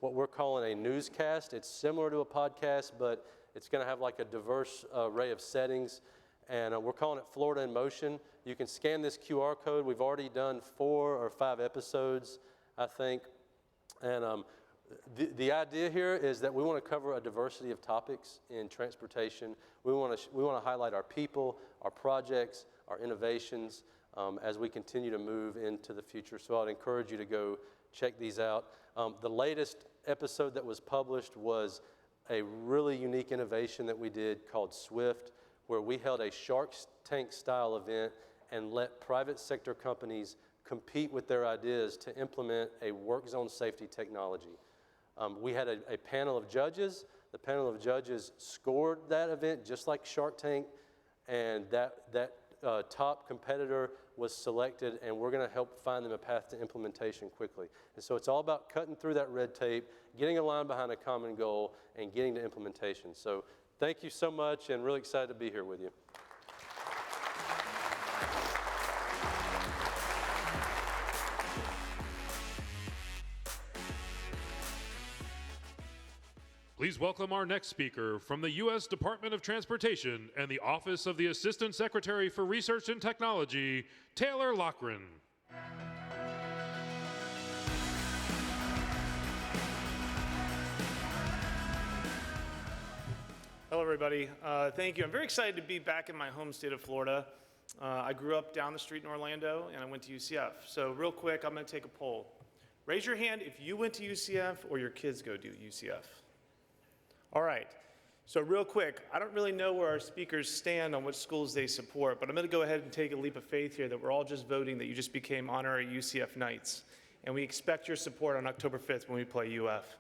what we're calling a newscast. It's similar to a podcast, but it's going to have like a diverse array of settings. And we're calling it Florida in Motion. You can scan this QR code. We've already done 4 or 5 episodes, I think. And The idea here is that we want to cover a diversity of topics in transportation. We want to highlight our people, our projects, our innovations as we continue to move into the future. So I'd encourage you to go check these out. The latest episode that was published was a really unique innovation that we did called SWIFT, where we held a Shark Tank style event and let private sector companies compete with their ideas to implement a work zone safety technology. We had a panel of judges. The panel of judges scored that event just like Shark Tank, and that top competitor was selected, and we're going to help find them a path to implementation quickly. And so it's all about cutting through that red tape, getting aligned behind a common goal, and getting to implementation. So thank you so much, and really excited to be here with you.
Please welcome our next speaker from the U.S. Department of Transportation and the Office of the Assistant Secretary for Research and Technology, Taylor Lochrane.
Hello, everybody. Thank you. I'm very excited to be back in my home state of Florida. I grew up down the street in Orlando, and I went to UCF. So real quick, I'm going to take a poll. Raise your hand if you went to UCF or your kids go to UCF. All right, so real quick, I don't really know where our speakers stand on which schools they support, but I'm going to go ahead and take a leap of faith here that we're all just voting that you just became honorary UCF Knights, and we expect your support on October 5th when we play UF.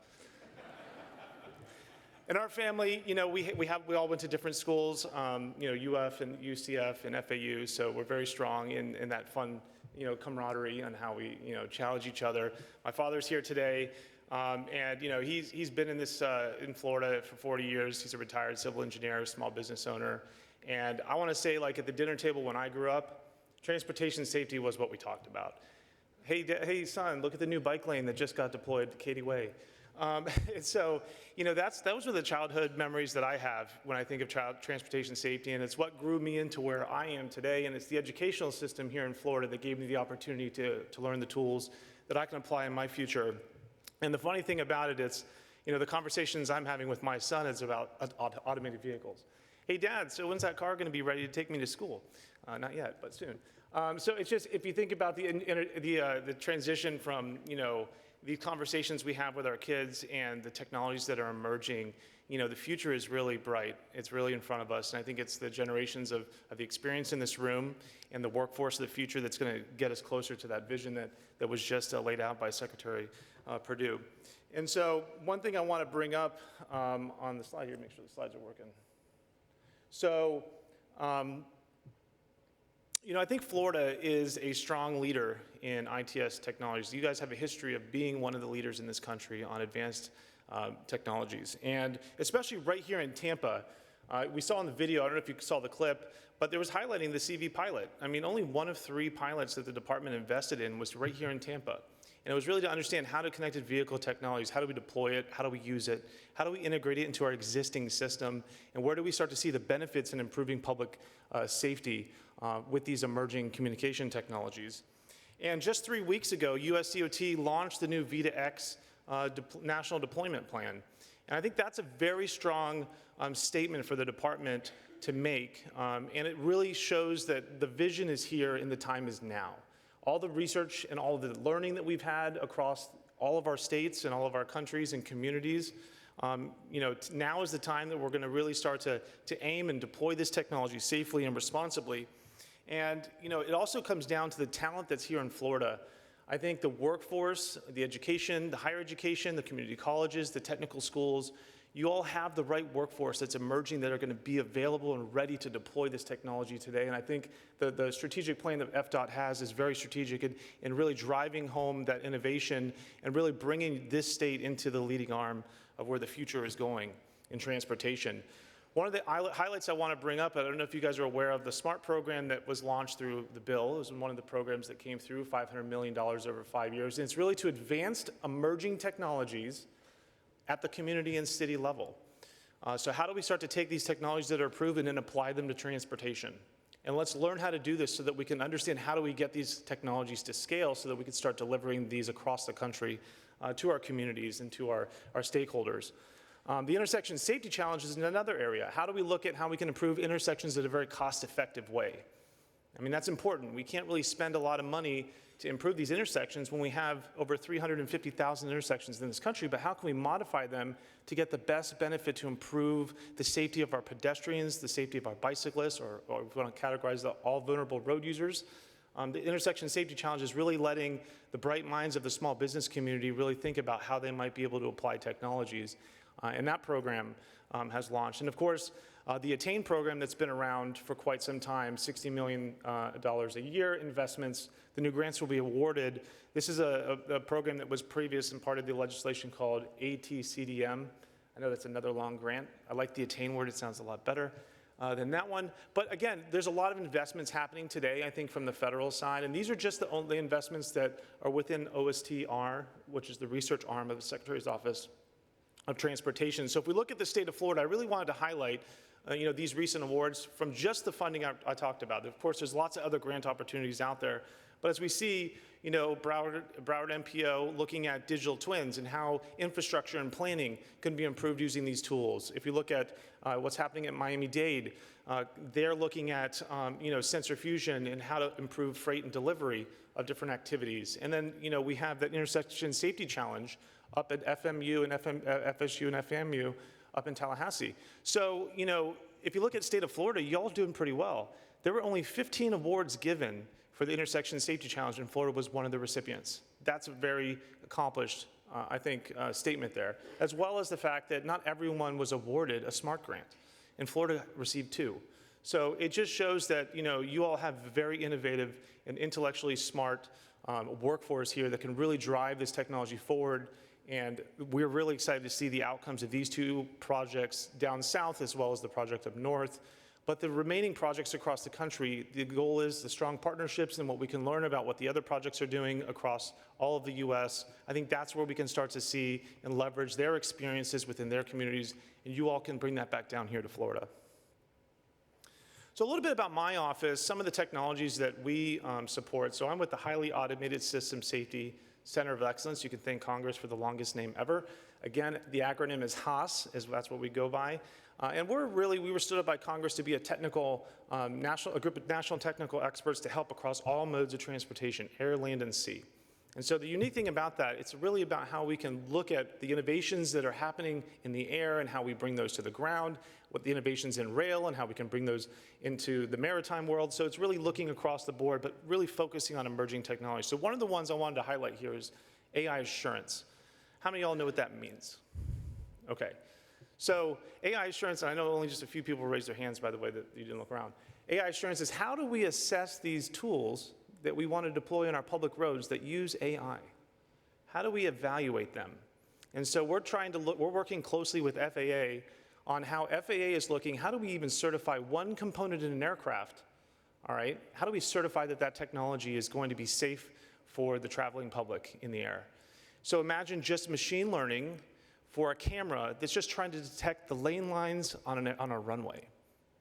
In our family, you know, we all went to different schools, you know, UF and UCF and FAU, so we're very strong in that fun, you know, camaraderie and how we, you know, challenge each other. My father's here today. And you know, he's been in this in Florida for 40 years. He's a retired civil engineer, small business owner. And I want to say, like at the dinner table when I grew up, transportation safety was what we talked about. Hey son, look at the new bike lane that just got deployed to Katy Way. And so, you know, those are the childhood memories that I have when I think of transportation safety, and it's what grew me into where I am today. And it's the educational system here in Florida that gave me the opportunity to learn the tools that I can apply in my future. And the funny thing about it is, you know, the conversations I'm having with my son is about automated vehicles. Hey, Dad, so when's that car going to be ready to take me to school? Not yet, but soon. So it's just, if you think about the transition from, you know, the conversations we have with our kids and the technologies that are emerging, you know, the future is really bright. It's really in front of us. And I think it's the generations of the experience in this room and the workforce of the future that's going to get us closer to that vision that was just laid out by Secretary Perdue. And so one thing I want to bring up on the slide here, make sure the slides are working. So, you know, I think Florida is a strong leader in ITS technologies. You guys have a history of being one of the leaders in this country on advanced technologies. And especially right here in Tampa, we saw in the video, I don't know if you saw the clip, but there was highlighting the CV pilot. I mean, only one of 3 pilots that the department invested in was right here in Tampa. And it was really to understand how to connected vehicle technologies, how do we deploy it, how do we use it, how do we integrate it into our existing system, and where do we start to see the benefits in improving public safety with these emerging communication technologies. And just 3 weeks ago, US DOT launched the new V2X National Deployment Plan. And I think that's a very strong statement for the department to make, and it really shows that the vision is here and the time is now. All the research and all of the learning that we've had across all of our states and all of our countries and communities, you know, now is the time that we're going to really start to aim and deploy this technology safely and responsibly. And, you know, it also comes down to the talent that's here in Florida. I think the workforce, the education, the higher education, the community colleges, the technical schools, you all have the right workforce that's emerging that are going to be available and ready to deploy this technology today. And I think the strategic plan that FDOT has is very strategic in really driving home that innovation and really bringing this state into the leading arm of where the future is going in transportation. One of the highlights I want to bring up, I don't know if you guys are aware of the SMART program that was launched through the bill. It was one of the programs that came through, $500 million over 5 years. And it's really to advance emerging technologies at the community and city level. So how do we start to take these technologies that are proven and apply them to transportation? And let's learn how to do this so that we can understand how do we get these technologies to scale so that we can start delivering these across the country to our communities and to our stakeholders. The intersection safety challenge is in another area. How do we look at how we can improve intersections in a very cost-effective way? I mean, that's important. We can't really spend a lot of money to improve these intersections when we have over 350,000 intersections in this country, but how can we modify them to get the best benefit to improve the safety of our pedestrians, the safety of our bicyclists, or if we want to categorize all vulnerable road users? The intersection safety challenge is really letting the bright minds of the small business community really think about how they might be able to apply technologies. And that program has launched. And of course, the ATTAIN program that's been around for quite some time, $60 million a year investments. The new grants will be awarded. This is a program that was previous and part of the legislation called ATCDM. I know that's another long grant. I like the ATTAIN word, it sounds a lot better than that one. But again, there's a lot of investments happening today, I think, from the federal side. And these are just the only investments that are within OST-R, which is the research arm of the Secretary's Office of Transportation. So if we look at the state of Florida, I really wanted to highlight these recent awards from just the funding I talked about. Of course, there's lots of other grant opportunities out there. But as we see, Broward MPO looking at digital twins and how infrastructure and planning can be improved using these tools. If you look at what's happening at Miami-Dade, they're looking at sensor fusion and how to improve freight and delivery of different activities. And then we have that intersection safety challenge up at FMU and FSU and FAMU up in Tallahassee. So if you look at the state of Florida, y'all are doing pretty well. There were only 15 awards given for the intersection safety challenge, and Florida was one of the recipients. That's a very accomplished, I think, statement there, as well as the fact that not everyone was awarded a SMART grant, and Florida received 2. So it just shows that you all have a very innovative and intellectually smart workforce here that can really drive this technology forward, and we're really excited to see the outcomes of these 2 projects down south as well as the project up north. But the remaining projects across the country, the goal is the strong partnerships and what we can learn about what the other projects are doing across all of the U.S. I think that's where we can start to see and leverage their experiences within their communities, and you all can bring that back down here to Florida. So a little bit about my office, some of the technologies that we support. So I'm with the Highly Automated System Safety Center of Excellence. You can thank Congress for the longest name ever. Again, the acronym is HAAS, that's what we go by. And we were stood up by Congress to be a technical, a group of national technical experts to help across all modes of transportation, air, land, and sea. And so the unique thing about that, it's really about how we can look at the innovations that are happening in the air and how we bring those to the ground, what the innovations in rail and how we can bring those into the maritime world. So it's really looking across the board, but really focusing on emerging technology. So one of the ones I wanted to highlight here is AI assurance. How many of y'all know what that means? Okay. So AI assurance, and I know only just a few people raised their hands, by the way, that you didn't look around. AI assurance is how do we assess these tools that we want to deploy on our public roads that use AI? How do we evaluate them? And so we're working closely with FAA on how FAA is looking, how do we even certify one component in an aircraft, all right? How do we certify that that technology is going to be safe for the traveling public in the air? So imagine just machine learning for a camera that's just trying to detect the lane lines on a runway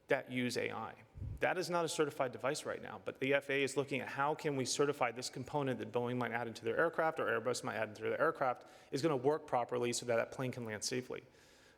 that use AI. That is not a certified device right now, but the FAA is looking at how can we certify this component that Boeing might add into their aircraft or Airbus might add into their aircraft is going to work properly so that that plane can land safely.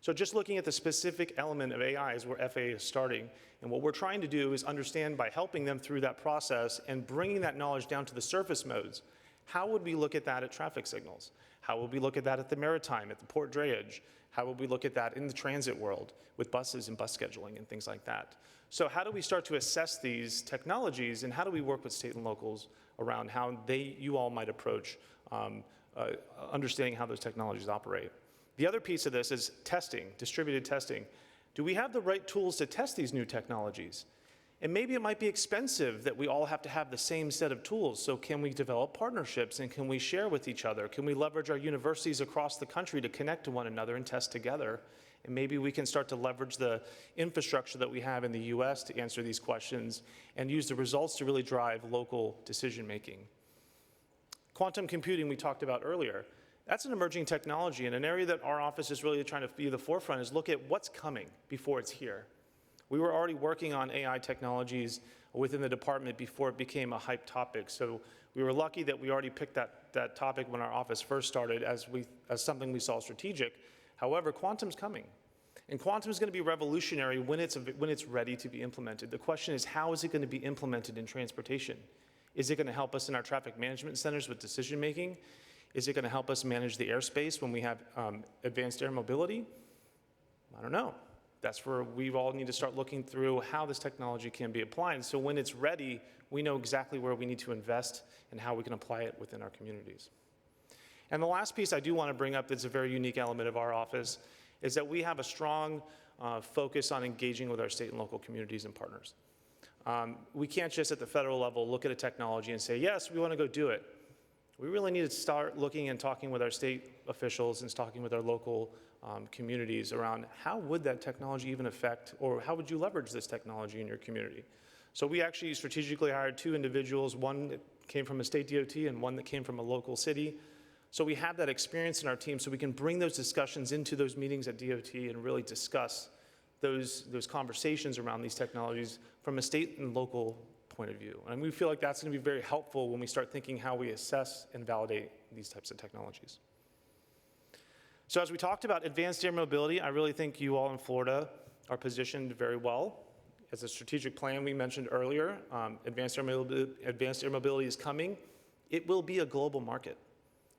So just looking at the specific element of AI is where FAA is starting, and what we're trying to do is understand by helping them through that process and bringing that knowledge down to the surface modes. How would we look at that at traffic signals? How would we look at that at the maritime, at the port drayage? How would we look at that in the transit world with buses and bus scheduling and things like that? So how do we start to assess these technologies, and how do we work with state and locals around how you all might approach understanding how those technologies operate? The other piece of this is testing, distributed testing. Do we have the right tools to test these new technologies? And maybe it might be expensive that we all have to have the same set of tools. So can we develop partnerships, and can we share with each other? Can we leverage our universities across the country to connect to one another and test together? And maybe we can start to leverage the infrastructure that we have in the US to answer these questions and use the results to really drive local decision making. Quantum computing we talked about earlier. That's an emerging technology, and an area that our office is really trying to be the forefront is look at what's coming before it's here. We were already working on AI technologies within the department before it became a hype topic. So we were lucky that we already picked that topic when our office first started as something we saw strategic. However, quantum's coming. And quantum is going to be revolutionary when it's ready to be implemented. The question is, how is it going to be implemented in transportation? Is it going to help us in our traffic management centers with decision making? Is it going to help us manage the airspace when we have advanced air mobility? I don't know. That's where we all need to start looking through how this technology can be applied. So when it's ready, we know exactly where we need to invest and how we can apply it within our communities. And the last piece I do want to bring up that's a very unique element of our office is that we have a strong focus on engaging with our state and local communities and partners. We can't just at the federal level look at a technology and say, yes, we want to go do it. We really need to start looking and talking with our state officials and talking with our local communities around how would that technology even affect, or how would you leverage this technology in your community? So we actually strategically hired 2 individuals, one that came from a state DOT and one that came from a local city. So we have that experience in our team so we can bring those discussions into those meetings at DOT and really discuss those conversations around these technologies from a state and local point of view. And we feel like that's going to be very helpful when we start thinking how we assess and validate these types of technologies. So as we talked about advanced air mobility, I really think you all in Florida are positioned very well. As a strategic plan we mentioned earlier, advanced air mobility is coming. It will be a global market.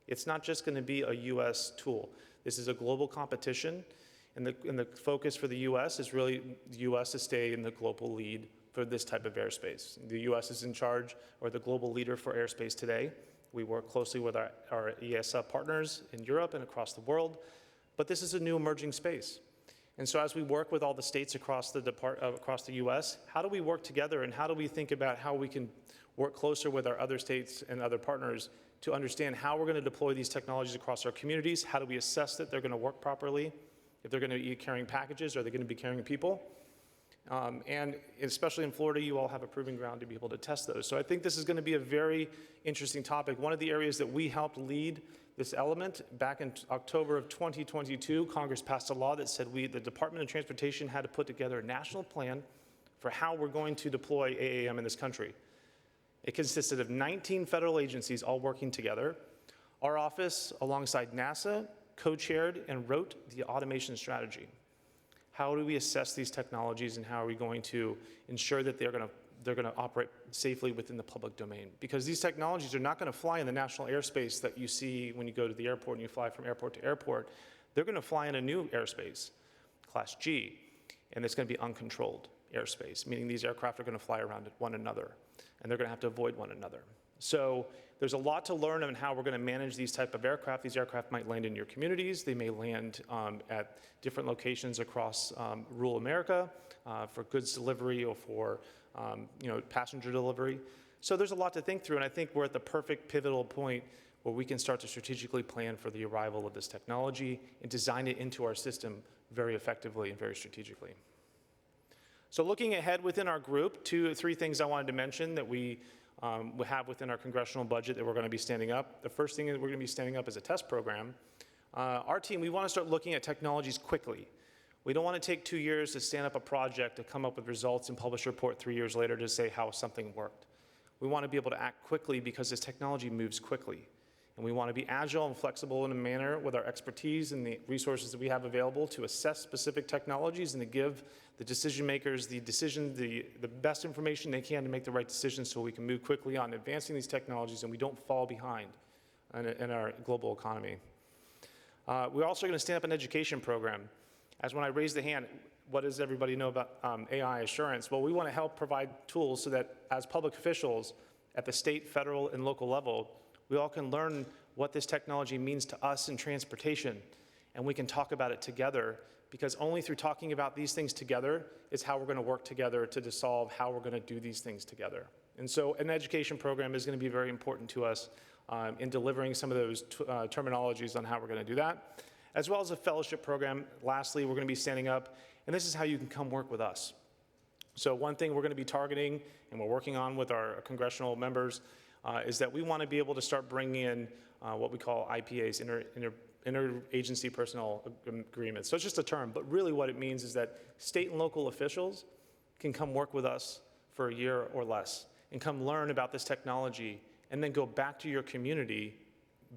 It's not just going to be a US tool. This is a global competition, and the focus for the US is really the US to stay in the global lead for this type of airspace. The US is in charge, or the global leader for airspace today. We work closely with our ESA partners in Europe and across the world, but this is a new emerging space. And so as we work with all the states across the US, how do we work together, and how do we think about how we can work closer with our other states and other partners to understand how we're going to deploy these technologies across our communities? How do we assess that they're going to work properly? If they're going to be carrying packages, are they going to be carrying people? And especially in Florida, you all have a proving ground to be able to test those. So I think this is going to be a very interesting topic. One of the areas that we helped lead this element, back in October of 2022, Congress passed a law that said the Department of Transportation had to put together a national plan for how we're going to deploy AAM in this country. It consisted of 19 federal agencies all working together. Our office, alongside NASA, co-chaired and wrote the automation strategy. How do we assess these technologies, and how are we going to ensure that they're going to operate safely within the public domain? Because these technologies are not going to fly in the national airspace that you see when you go to the airport and you fly from airport to airport. They're going to fly in a new airspace, Class G, and it's going to be uncontrolled airspace, meaning these aircraft are going to fly around one another, and they're going to have to avoid one another. So there's a lot to learn on how we're going to manage these type of aircraft. These aircraft might land in your communities. They may land at different locations across rural America for goods delivery or for passenger delivery. So there's a lot to think through, and I think we're at the perfect pivotal point where we can start to strategically plan for the arrival of this technology and design it into our system very effectively and very strategically. So looking ahead within our group, 2 or 3 things I wanted to mention that we have within our congressional budget that we're going to be standing up. The first thing that we're going to be standing up is a test program. Our team, we want to start looking at technologies quickly. We don't want to take 2 years to stand up a project, to come up with results and publish a report 3 years later to say how something worked. We want to be able to act quickly because this technology moves quickly. And we want to be agile and flexible in a manner with our expertise and the resources that we have available to assess specific technologies and to give the decision makers the best information they can to make the right decisions so we can move quickly on advancing these technologies and we don't fall behind in our global economy. We're also going to stand up an education program. As when I raised the hand, what does everybody know about AI assurance? Well, we want to help provide tools so that as public officials at the state, federal, and local level, we all can learn what this technology means to us in transportation, and we can talk about it together, because only through talking about these things together is how we're going to work together to solve how we're going to do these things together. And so an education program is going to be very important to us in delivering some of those terminologies on how we're going to do that, as well as a fellowship program. Lastly, we're going to be standing up, and this is how you can come work with us. So one thing we're going to be targeting, and we're working on with our congressional members, is that we want to be able to start bringing in what we call IPAs, interagency personnel agreements. So it's just a term, but really what it means is that state and local officials can come work with us for a year or less and come learn about this technology and then go back to your community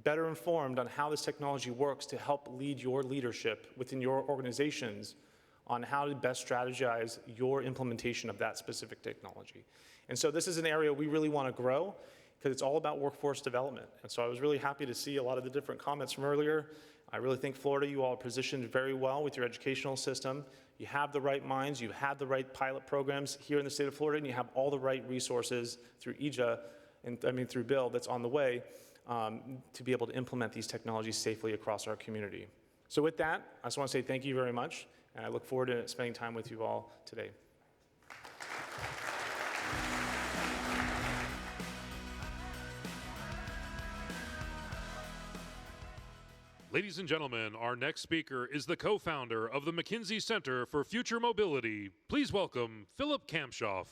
better informed on how this technology works to help lead your leadership within your organizations on how to best strategize your implementation of that specific technology. And so this is an area we really want to grow because it's all about workforce development. And so I was really happy to see a lot of the different comments from earlier. I really think Florida, you all are positioned very well with your educational system. You have the right minds, you have the right pilot programs here in the state of Florida, and you have all the right resources through EJA, and through Bill that's on the way to be able to implement these technologies safely across our community. So with that, I just want to say thank you very much, and I look forward to spending time with you all today.
Ladies and gentlemen, our next speaker is the co-founder of the McKinsey Center for Future Mobility. Please welcome Philipp Kampshoff.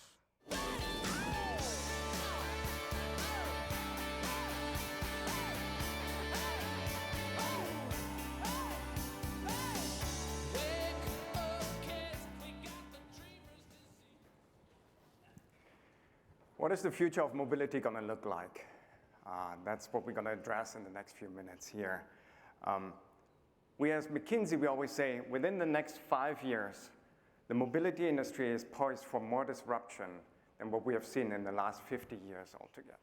What is the future of mobility going to look like? That's what we're going to address in the next few minutes here. We as McKinsey, we always say within the next 5 years, the mobility industry is poised for more disruption than what we have seen in the last 50 years altogether.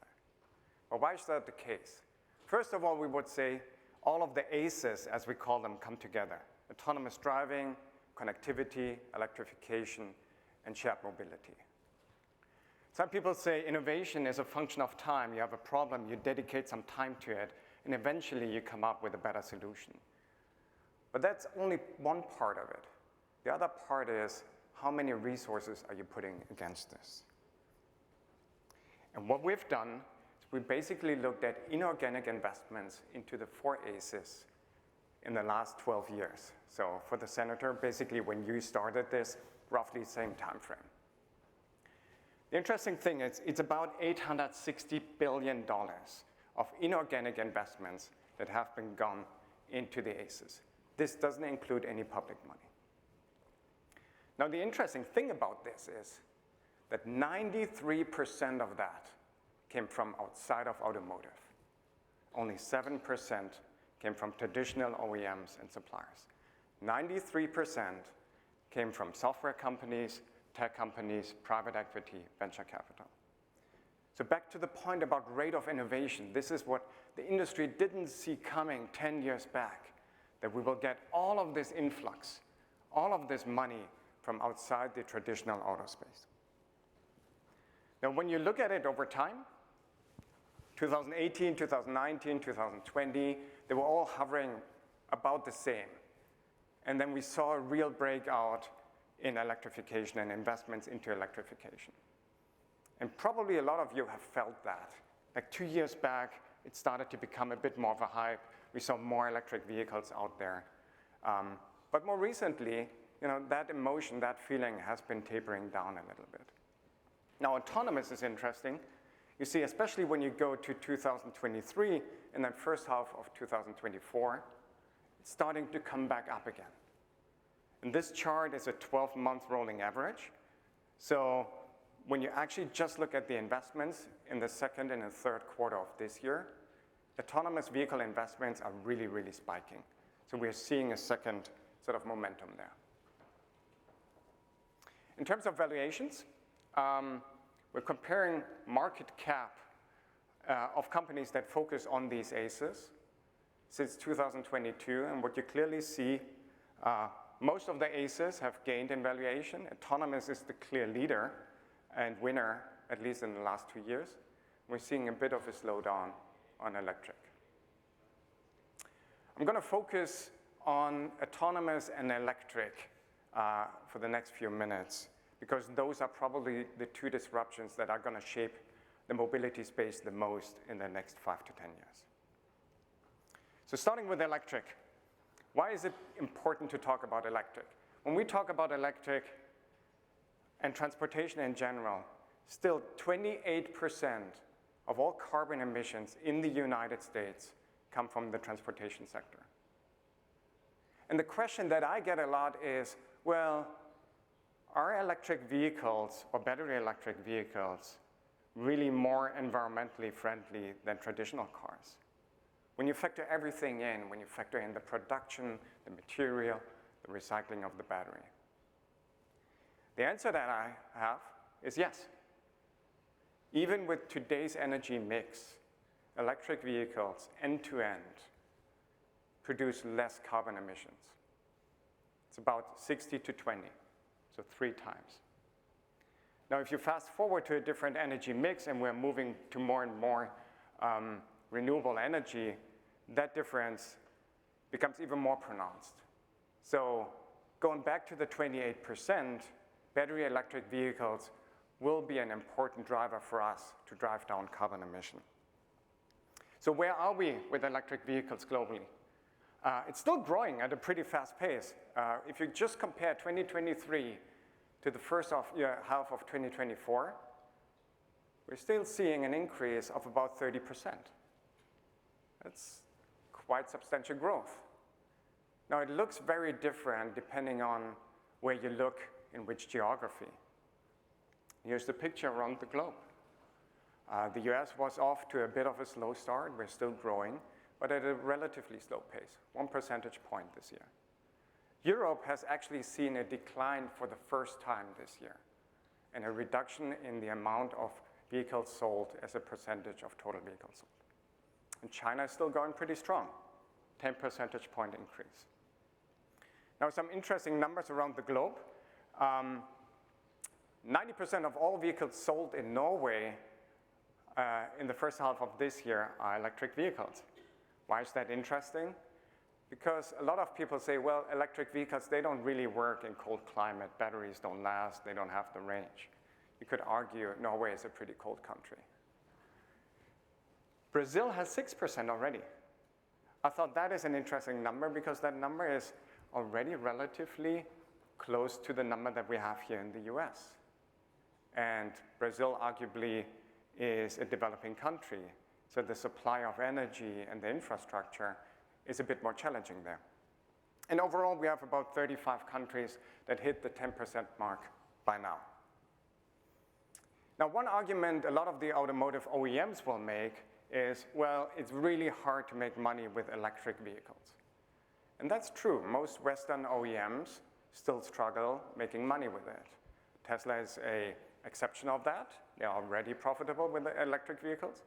But why is that the case? First of all, we would say all of the ACEs, as we call them, come together. Autonomous driving, connectivity, electrification, and shared mobility. Some people say innovation is a function of time. You have a problem, you dedicate some time to it, and eventually you come up with a better solution. But that's only one part of it. The other part is how many resources are you putting against this? And what we've done is we basically looked at inorganic investments into the 4 ACEs in the last 12 years. So for the Senator, basically when you started this, roughly same time frame. The interesting thing is it's about $860 billion of inorganic investments that have been gone into the ACEs. This doesn't include any public money. Now, the interesting thing about this is that 93% of that came from outside of automotive. Only 7% came from traditional OEMs and suppliers. 93% came from software companies, tech companies, private equity, venture capital. So back to the point about rate of innovation, this is what the industry didn't see coming 10 years back, that we will get all of this influx, all of this money from outside the traditional auto space. Now, when you look at it over time, 2018, 2019, 2020, they were all hovering about the same. And then we saw a real breakout in electrification and investments into electrification. And probably a lot of you have felt that. Like 2 years back, it started to become a bit more of a hype. We saw more electric vehicles out there. But more recently, that emotion, that feeling has been tapering down a little bit. Now, autonomous is interesting. You see, especially when you go to 2023 and then first half of 2024, it's starting to come back up again. And this chart is a 12-month rolling average. So when you actually just look at the investments in the second and the third quarter of this year, autonomous vehicle investments are really, really spiking. So we're seeing a second sort of momentum there. In terms of valuations, we're comparing market cap of companies that focus on these ACEs since 2022. And what you clearly see, most of the ACEs have gained in valuation. Autonomous is the clear leader and winner, at least in the last 2 years. We're seeing a bit of a slowdown on electric. I'm going to focus on autonomous and electric for the next few minutes, because those are probably the 2 disruptions that are going to shape the mobility space the most in the next 5 to 10 years. So starting with electric, why is it important to talk about electric? When we talk about electric and transportation in general, still 28% of all carbon emissions in the United States come from the transportation sector. And the question that I get a lot is, well, are electric vehicles or battery electric vehicles really more environmentally friendly than traditional cars? When you factor everything in, when you factor in the production, the material, the recycling of the battery. The answer that I have is yes. Even with today's energy mix, electric vehicles end-to-end produce less carbon emissions. It's about 60 to 20, so 3 times. Now, if you fast forward to a different energy mix and we're moving to more and more renewable energy, that difference becomes even more pronounced. So going back to the 28%, battery electric vehicles will be an important driver for us to drive down carbon emission. So where are we with electric vehicles globally? It's still growing at a pretty fast pace. If you just compare 2023 to the first half of 2024, we're still seeing an increase of about 30%. That's quite substantial growth. Now, it looks very different depending on where you look in which geography. Here's the picture around the globe. The US was off to a bit of a slow start. We're still growing, but at a relatively slow pace, 1 percentage point this year. Europe has actually seen a decline for the first time this year, and a reduction in the amount of vehicles sold as a percentage of total vehicles sold. And China is still going pretty strong, 10 percentage point increase. Now, some interesting numbers around the globe. 90% of all vehicles sold in Norway in the first half of this year are electric vehicles. Why is that interesting? Because a lot of people say, well, electric vehicles, they don't really work in cold climate. Batteries don't last, they don't have the range. You could argue Norway is a pretty cold country. Brazil has 6% already. I thought that is an interesting number because that number is already relatively close to the number that we have here in the US. And Brazil arguably is a developing country, so the supply of energy and the infrastructure is a bit more challenging there. And overall, we have about 35 countries that hit the 10% mark by now. Now, one argument a lot of the automotive OEMs will make is, well, it's really hard to make money with electric vehicles. And that's true. Most Western OEMs still struggle making money with it. Tesla is an exception of that. They're already profitable with the electric vehicles.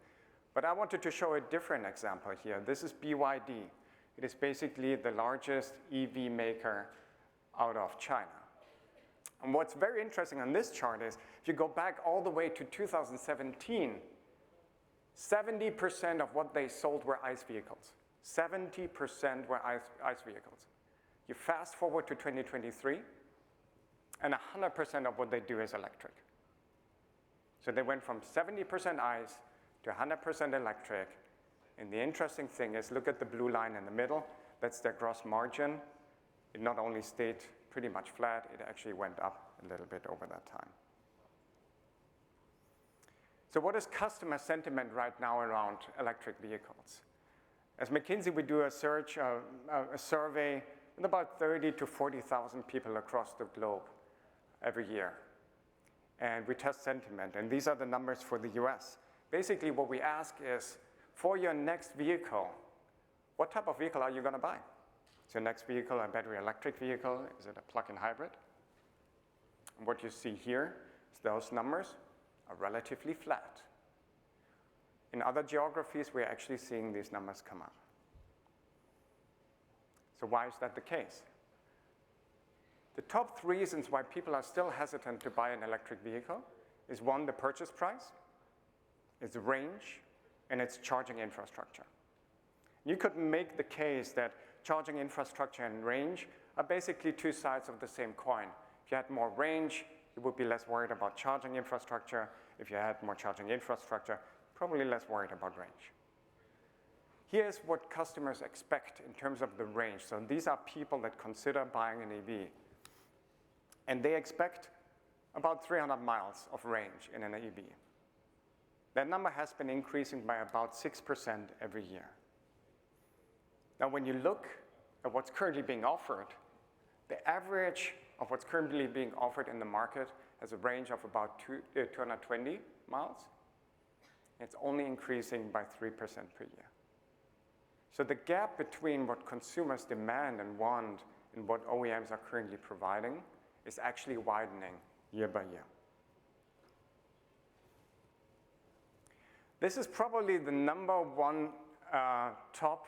But I wanted to show a different example here. This is BYD. It is basically the largest EV maker out of China. And what's very interesting on this chart is, if you go back all the way to 2017, 70% of what they sold were ICE vehicles. 70% were ICE vehicles. You fast forward to 2023, and 100% of what they do is electric. So they went from 70% ICE to 100% electric. And the interesting thing is, look at the blue line in the middle. That's their gross margin. It not only stayed pretty much flat, it actually went up a little bit over that time. So what is customer sentiment right now around electric vehicles? As McKinsey, we do a survey with about 30 to 40,000 people across the globe every year. And we test sentiment, and these are the numbers for the US. Basically, what we ask is, for your next vehicle, what type of vehicle are you going to buy? Is your next vehicle a battery electric vehicle? Is it a plug-in hybrid? And what you see here is those numbers are relatively flat. In other geographies, we're actually seeing these numbers come up. So why is that the case? The top 3 reasons why people are still hesitant to buy an electric vehicle is 1, the purchase price, it's range, and it's charging infrastructure. You could make the case that charging infrastructure and range are basically 2 sides of the same coin. If you had more range, you would be less worried about charging infrastructure. If you had more charging infrastructure, probably less worried about range. Here's what customers expect in terms of the range. So these are people that consider buying an EV. And they expect about 300 miles of range in an EV. That number has been increasing by about 6% every year. Now, when you look at what's currently being offered, the average of what's currently being offered in the market has a range of about 220 miles. It's only increasing by 3% per year. So the gap between what consumers demand and want and what OEMs are currently providing is actually widening year by year. This is probably the number one top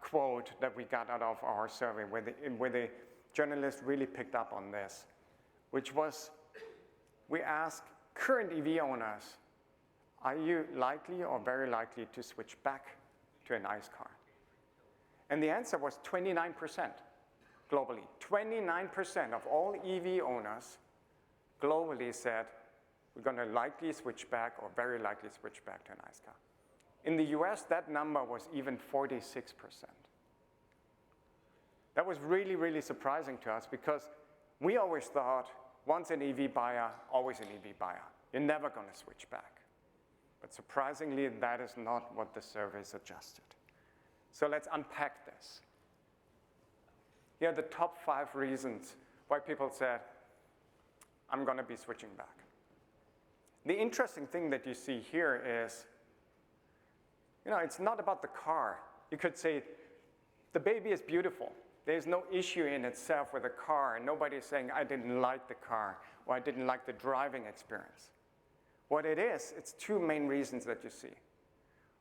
quote that we got out of our survey, where the journalist really picked up on this, which was, we asked current EV owners, are you likely or very likely to switch back to an ICE car? And the answer was 29% globally. 29% of all EV owners globally said, we're going to likely switch back or very likely switch back to an ICE car. In the US, that number was even 46%. That was really, really surprising to us because we always thought, once an EV buyer, always an EV buyer. You're never going to switch back. But surprisingly, that is not what the survey suggested. So let's unpack this. Here are the top 5 reasons why people said, I'm going to be switching back. The interesting thing that you see here is, it's not about the car. You could say, the baby is beautiful. There's no issue in itself with the car. Nobody's saying, I didn't like the car, or I didn't like the driving experience. What it is, it's 2 main reasons that you see.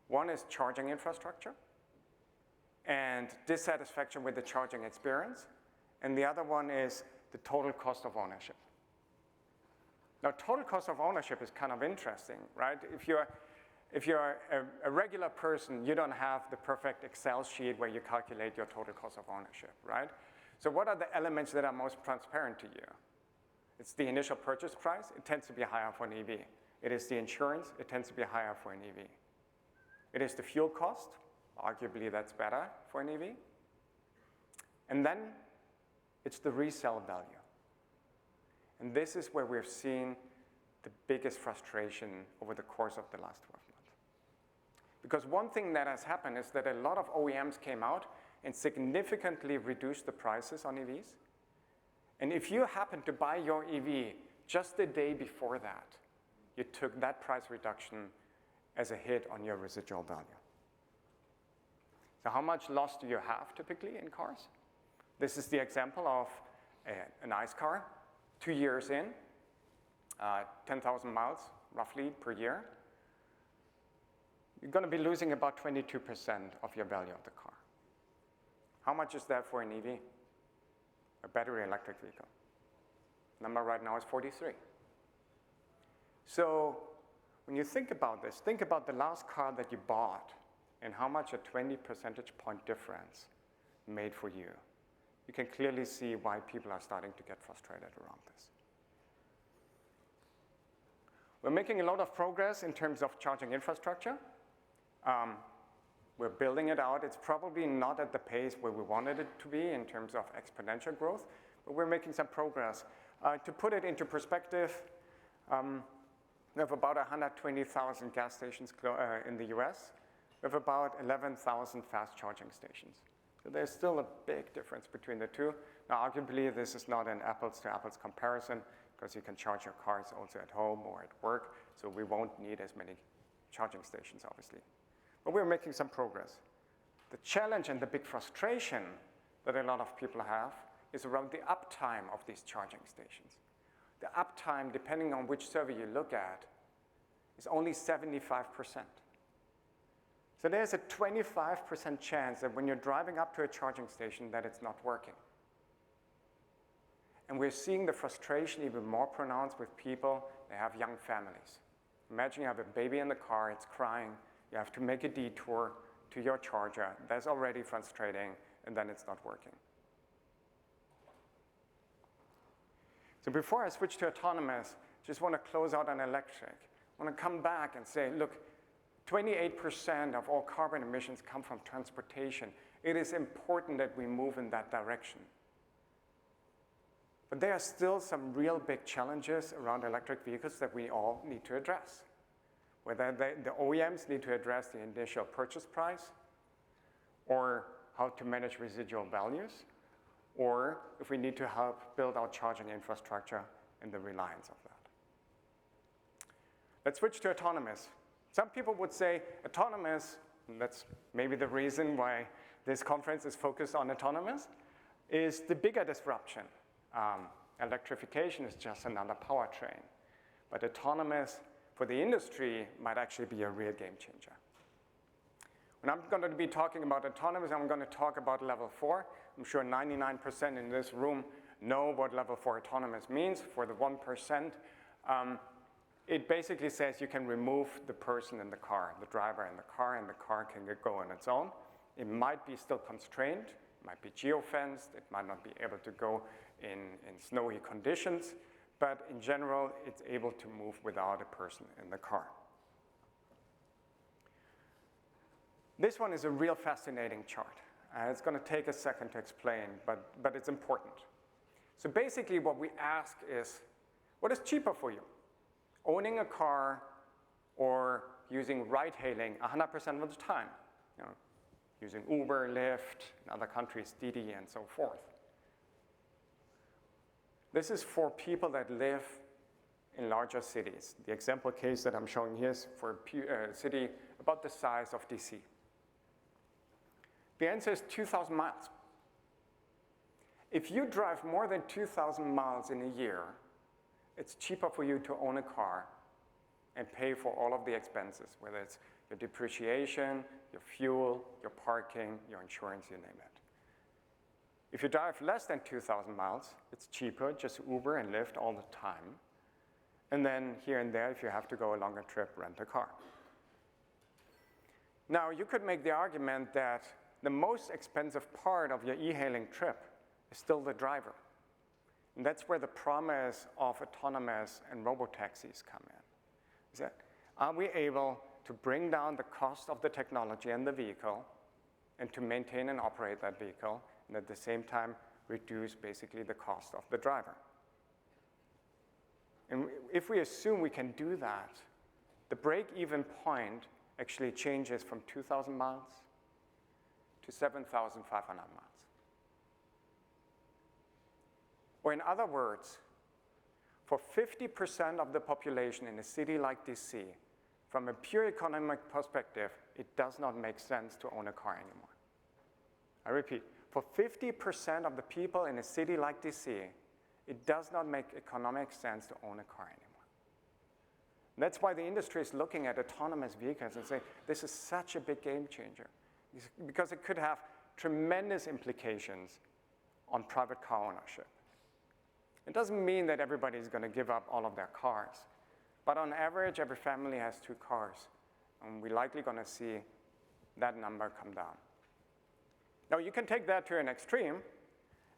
One is charging infrastructure and dissatisfaction with the charging experience. And the other one is the total cost of ownership. Now, total cost of ownership is kind of interesting, right? If you're a regular person, you don't have the perfect Excel sheet where you calculate your total cost of ownership, right? So what are the elements that are most transparent to you? It's the initial purchase price. It tends to be higher for an EV. It is the insurance. It tends to be higher for an EV. It is the fuel cost. Arguably, that's better for an EV. And then it's the resale value. And this is where we've seen the biggest frustration over the course of the last 12 months. Because one thing that has happened is that a lot of OEMs came out and significantly reduced the prices on EVs. And if you happen to buy your EV just the day before that, you took that price reduction as a hit on your residual value. So how much loss do you have typically in cars? This is the example of an ICE car, 2 years in, 10,000 miles roughly per year. You're going to be losing about 22% of your value of the car. How much is that for an EV? A battery electric vehicle. Number right now is 43. So when you think about this, think about the last car that you bought and how much a 20 percentage point difference made for you. You can clearly see why people are starting to get frustrated around this. We're making a lot of progress in terms of charging infrastructure. We're building it out. It's probably not at the pace where we wanted it to be in terms of exponential growth, but we're making some progress. To put it into perspective, we have about 120,000 gas stations in the US. We have about 11,000 fast charging stations. So there's still a big difference between the two. Now, arguably, this is not an apples-to-apples comparison because you can charge your cars also at home or at work, so we won't need as many charging stations, obviously. But we're making some progress. The challenge and the big frustration that a lot of people have is around the uptime of these charging stations. The uptime, depending on which survey you look at, is only 75%. So there's a 25% chance that when you're driving up to a charging station that it's not working. And we're seeing the frustration even more pronounced with people that have young families. Imagine you have a baby in the car, it's crying, you have to make a detour to your charger. That's already frustrating, and then it's not working. So before I switch to autonomous, just want to close out on electric. I want to come back and say, look, 28% of all carbon emissions come from transportation. It is important that we move in that direction. But there are still some real big challenges around electric vehicles that we all need to address. Whether the OEMs need to address the initial purchase price, or how to manage residual values, or if we need to help build our charging infrastructure and the reliance of that. Let's switch to autonomous. Some people would say autonomous, and that's maybe the reason why this conference is focused on autonomous, is the bigger disruption. Electrification is just another powertrain. But autonomous for the industry might actually be a real game changer. When I'm going to be talking about autonomous, I'm going to talk about level 4. I'm sure 99% in this room know what level 4 autonomous means. For the 1%, it basically says you can remove the person in the car, the driver in the car, and the car can go on its own. It might be still constrained, it might be geofenced, it might not be able to go in snowy conditions, but in general, it's able to move without a person in the car. This one is a real fascinating chart. It's going to take a second to explain, but it's important. So basically what we ask is, what is cheaper for you? Owning a car or using ride-hailing 100% of the time? You know, using Uber, Lyft, in other countries, THEA, and so forth. This is for people that live in larger cities. The example case that I'm showing here is for a city about the size of DC. The answer is 2,000 miles. If you drive more than 2,000 miles in a year, it's cheaper for you to own a car and pay for all of the expenses, whether it's your depreciation, your fuel, your parking, your insurance, you name it. If you drive less than 2,000 miles, it's cheaper, just Uber and Lyft all the time. And then here and there, if you have to go a longer trip, rent a car. Now, you could make the argument that the most expensive part of your e-hailing trip is still the driver. And that's where the promise of autonomous and robotaxis come in. Is that, are we able to bring down the cost of the technology and the vehicle and to maintain and operate that vehicle, and at the same time reduce basically the cost of the driver? And if we assume we can do that, the break-even point actually changes from 2,000 miles to 7,500 miles. Or in other words, for 50% of the population in a city like DC, from a pure economic perspective, it does not make sense to own a car anymore. I repeat, for 50% of the people in a city like DC, it does not make economic sense to own a car anymore. And that's why the industry is looking at autonomous vehicles and saying, this is such a big game changer, because it could have tremendous implications on private car ownership. It doesn't mean that everybody's going to give up all of their cars, but on average, every family has 2 cars, and we're likely going to see that number come down. Now, you can take that to an extreme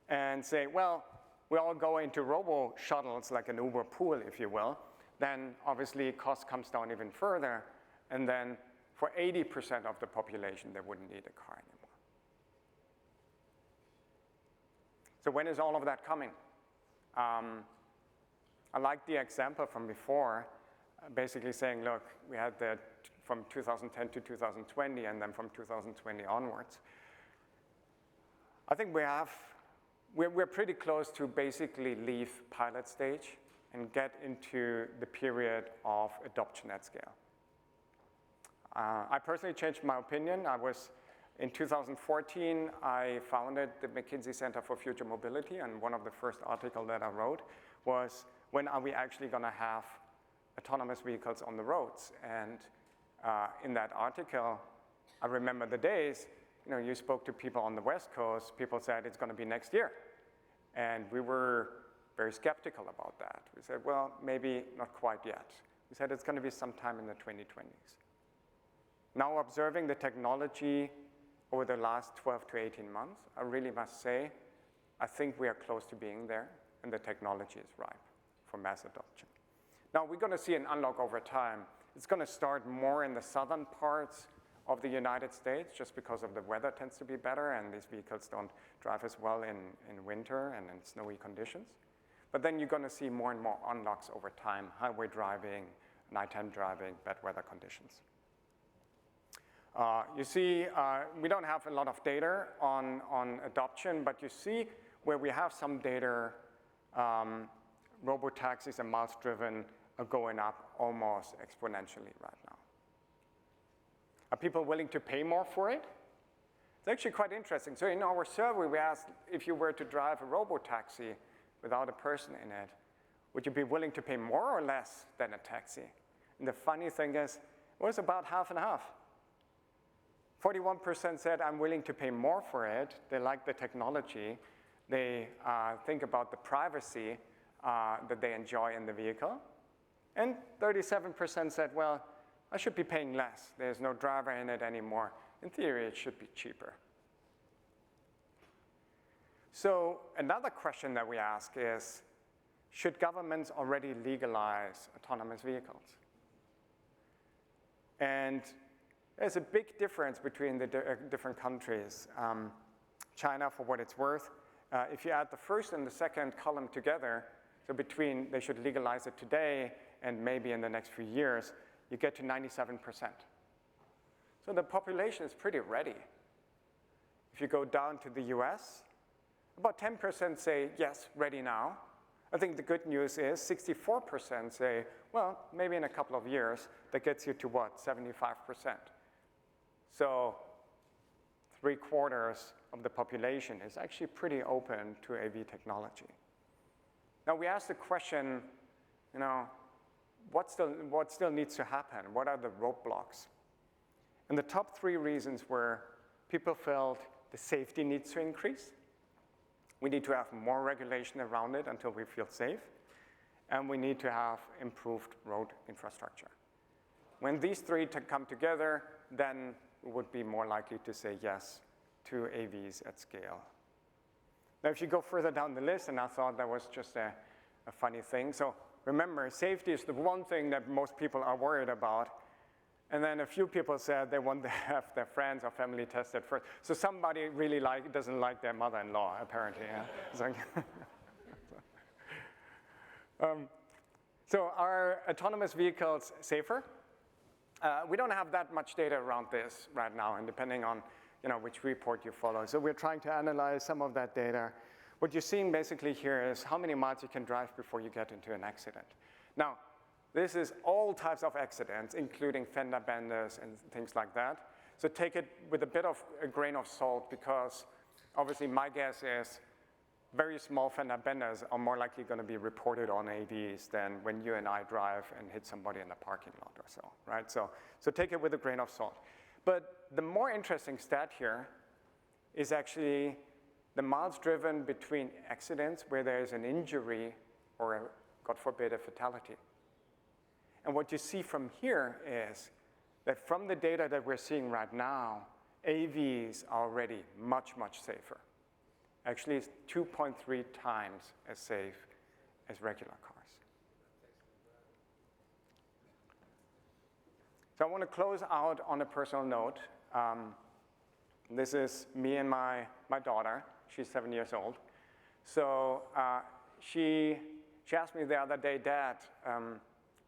and say, well, we all go into robo-shuttles, like an Uber pool, if you will. Then, obviously, cost comes down even further, and then for 80% of the population, they wouldn't need a car anymore. So when is all of that coming? I like the example from before, basically saying, look, we had that from 2010 to 2020, and then from 2020 onwards. I think we're pretty close to basically leave pilot stage and get into the period of adoption at scale. I personally changed my opinion. In 2014, I founded the McKinsey Center for Future Mobility, and one of the first articles that I wrote was, when are we actually going to have autonomous vehicles on the roads? And in that article, I remember the days, you spoke to people on the West Coast, people said it's going to be next year. And we were very skeptical about that. We said, well, maybe not quite yet. We said it's going to be sometime in the 2020s. Now, observing the technology over the last 12 to 18 months, I really must say, I think we are close to being there, and the technology is ripe for mass adoption. Now, we're going to see an unlock over time. It's going to start more in the southern parts of the United States, just because of the weather tends to be better, and these vehicles don't drive as well in winter and in snowy conditions. But then you're going to see more and more unlocks over time, highway driving, nighttime driving, bad weather conditions. You see, we don't have a lot of data on adoption, but you see where we have some data, robotaxis and miles driven are going up almost exponentially right now. Are people willing to pay more for it? It's actually quite interesting. So in our survey, we asked if you were to drive a robotaxi without a person in it, would you be willing to pay more or less than a taxi? And the funny thing is, it was about half and half. 41% said, I'm willing to pay more for it. They like the technology. They think about the privacy that they enjoy in the vehicle. And 37% said, well, I should be paying less. There's no driver in it anymore. In theory, it should be cheaper. So another question that we ask is, should governments already legalize autonomous vehicles? And there's a big difference between the different countries. China, for what it's worth, if you add the first and the second column together, so between they should legalize it today and maybe in the next few years, you get to 97%. So the population is pretty ready. If you go down to the US, about 10% say, yes, ready now. I think the good news is 64% say, well, maybe in a couple of years. That gets you to what, 75%. So 3/4 of the population is actually pretty open to AV technology. Now we asked the question, what still needs to happen? What are the roadblocks? And the top 3 reasons were people felt the safety needs to increase. We need to have more regulation around it until we feel safe. And we need to have improved road infrastructure. When these 3 come together, then we would be more likely to say yes to AVs at scale. Now, if you go further down the list, and I thought that was just a funny thing. So remember, safety is the one thing that most people are worried about. And then a few people said they want to have their friends or family tested first. So somebody really doesn't like their mother-in-law, apparently. Yeah? So are autonomous vehicles safer? We don't have that much data around this right now, and depending on which report you follow. So we're trying to analyze some of that data. What you're seeing basically here is how many miles you can drive before you get into an accident. Now, this is all types of accidents, including fender benders and things like that. So take it with a grain of salt, because obviously my guess is very small fender benders are more likely going to be reported on AVs than when you and I drive and hit somebody in the parking lot or so, right? So take it with a grain of salt. But the more interesting stat here is actually the miles driven between accidents where there is an injury or, God forbid, a fatality. And what you see from here is that from the data that we're seeing right now, AVs are already much, much safer. Actually, it's 2.3 times as safe as regular cars. So I want to close out on a personal note. This is me and my daughter. She's 7 years old. So she asked me the other day, Dad,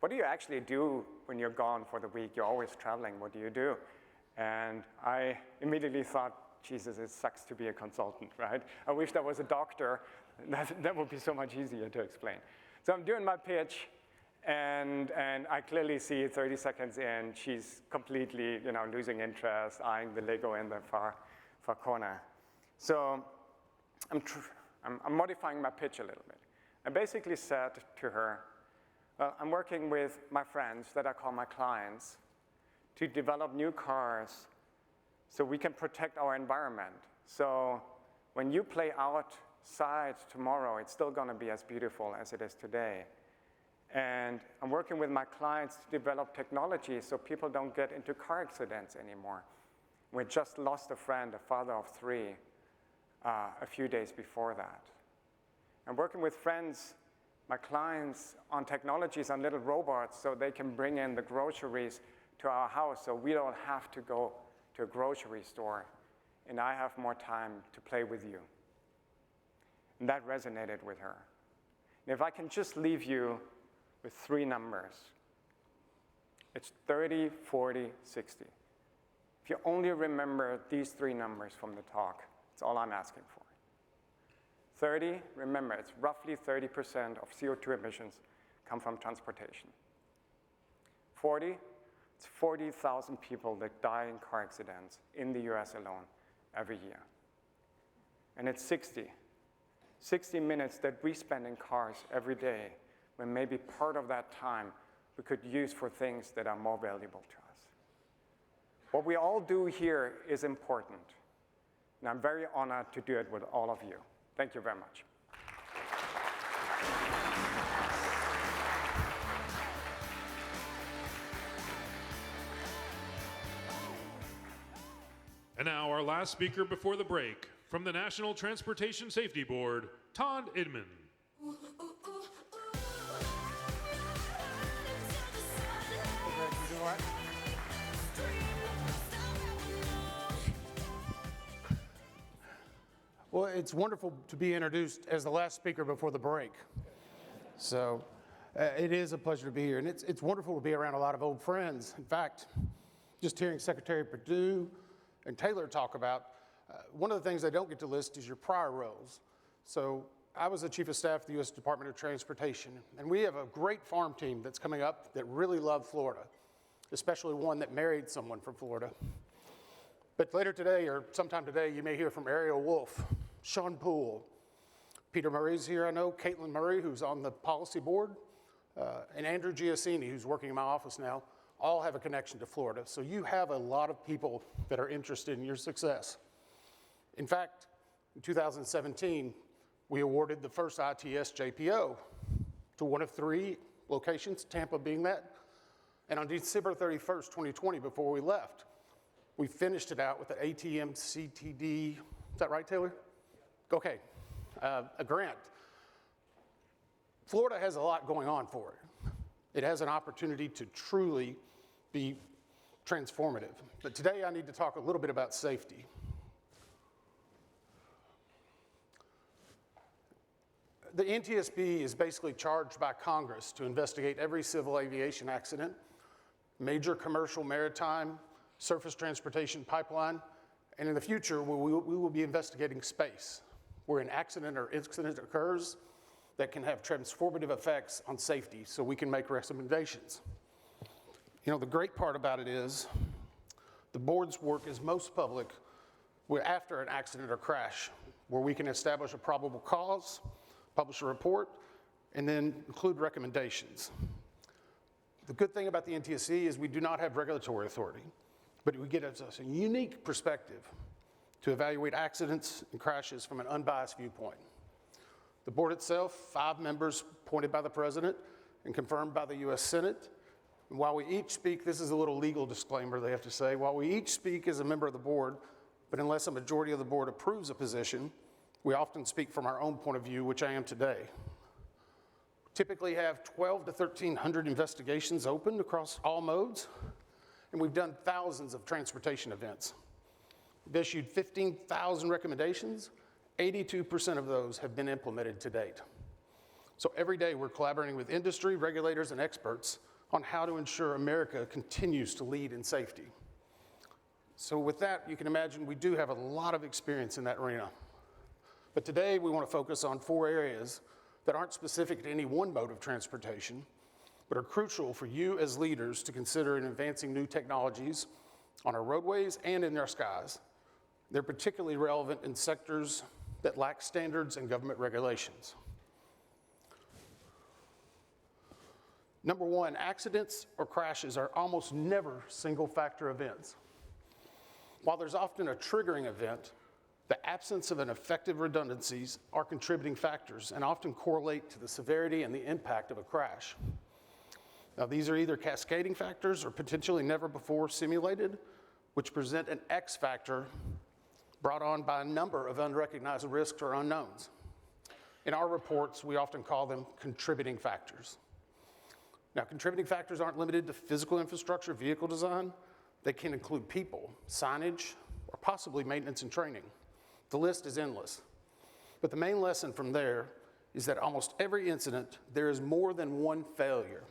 what do you actually do when you're gone for the week? You're always traveling. What do you do? And I immediately thought, Jesus, it sucks to be a consultant, right? I wish there was a doctor. That would be so much easier to explain. So I'm doing my pitch, and I clearly see 30 seconds in, she's completely losing interest, eyeing the Lego in the far corner. So I'm modifying my pitch a little bit. I basically said to her, well, I'm working with my friends that I call my clients to develop new cars so we can protect our environment. So when you play outside tomorrow, it's still going to be as beautiful as it is today. And I'm working with my clients to develop technology so people don't get into car accidents anymore. We just lost a friend, a father of 3, a few days before that. I'm working with friends, my clients, on technologies, on little robots, so they can bring in the groceries to our house so we don't have to go to a grocery store, and I have more time to play with you. And that resonated with her. And if I can just leave you with 3 numbers, it's 30, 40, 60. If you only remember these 3 numbers from the talk, that's all I'm asking for. 30, remember, it's roughly 30% of CO2 emissions come from transportation. 40, it's 40,000 people that die in car accidents in the US alone every year. And it's 60 minutes that we spend in cars every day, when maybe part of that time we could use for things that are more valuable to us. What we all do here is important, and I'm very honored to do it with all of you. Thank you very much.
And now our last speaker before the break, from the National Transportation Safety Board, Todd Inman.
Well, it's wonderful to be introduced as the last speaker before the break. So it is a pleasure to be here, and it's wonderful to be around a lot of old friends. In fact, just hearing Secretary Perdue and Taylor talk about, one of the things they don't get to list is your prior roles. So I was the Chief of Staff of the U.S. Department of Transportation, and we have a great farm team that's coming up that really love Florida, especially one that married someone from Florida. But later today, or sometime today, you may hear from Ariel Wolf, Sean Poole, Peter Murray's here, I know, Caitlin Murray, who's on the policy board, and Andrew Giacini, who's working in my office now, all have a connection to Florida. So you have a lot of people that are interested in your success. In fact, in 2017, we awarded the first ITS JPO to one of 3 locations, Tampa being that. And on December 31st, 2020, before we left, we finished it out with an ATM CTD, is that right, Taylor? Okay, a grant. Florida has a lot going on for it. It has an opportunity to truly be transformative. But today I need to talk a little bit about safety. The NTSB is basically charged by Congress to investigate every civil aviation accident, major commercial maritime, surface transportation pipeline, and in the future, we will be investigating space, where an accident or incident occurs that can have transformative effects on safety, so we can make recommendations. You know, the great part about it is the board's work is most public after an accident or crash, where we can establish a probable cause, publish a report, and then include recommendations. The good thing about the NTSC is we do not have regulatory authority, but we get us a unique perspective to evaluate accidents and crashes from an unbiased viewpoint. The board itself, 5 members appointed by the president and confirmed by the US Senate. And while we each speak, this is a little legal disclaimer they have to say, while we each speak as a member of the board, but unless a majority of the board approves a position, we often speak from our own point of view, which I am today. Typically have 12 to 1,300 investigations open across all modes, and we've done thousands of transportation events. We've issued 15,000 recommendations. 82% of those have been implemented to date. So every day we're collaborating with industry, regulators, and experts on how to ensure America continues to lead in safety. So with that, you can imagine we do have a lot of experience in that arena. But today we want to focus on 4 areas that aren't specific to any one mode of transportation, but are crucial for you as leaders to consider in advancing new technologies on our roadways and in our skies. They're particularly relevant in sectors that lack standards and government regulations. Number 1, accidents or crashes are almost never single-factor events. While there's often a triggering event, the absence of an effective redundancies are contributing factors and often correlate to the severity and the impact of a crash. Now, these are either cascading factors or potentially never before simulated, which present an X factor brought on by a number of unrecognized risks or unknowns. In our reports, we often call them contributing factors. Now, contributing factors aren't limited to physical infrastructure, vehicle design. They can include people, signage, or possibly maintenance and training. The list is endless. But the main lesson from there is that almost every incident, there is more than one failure.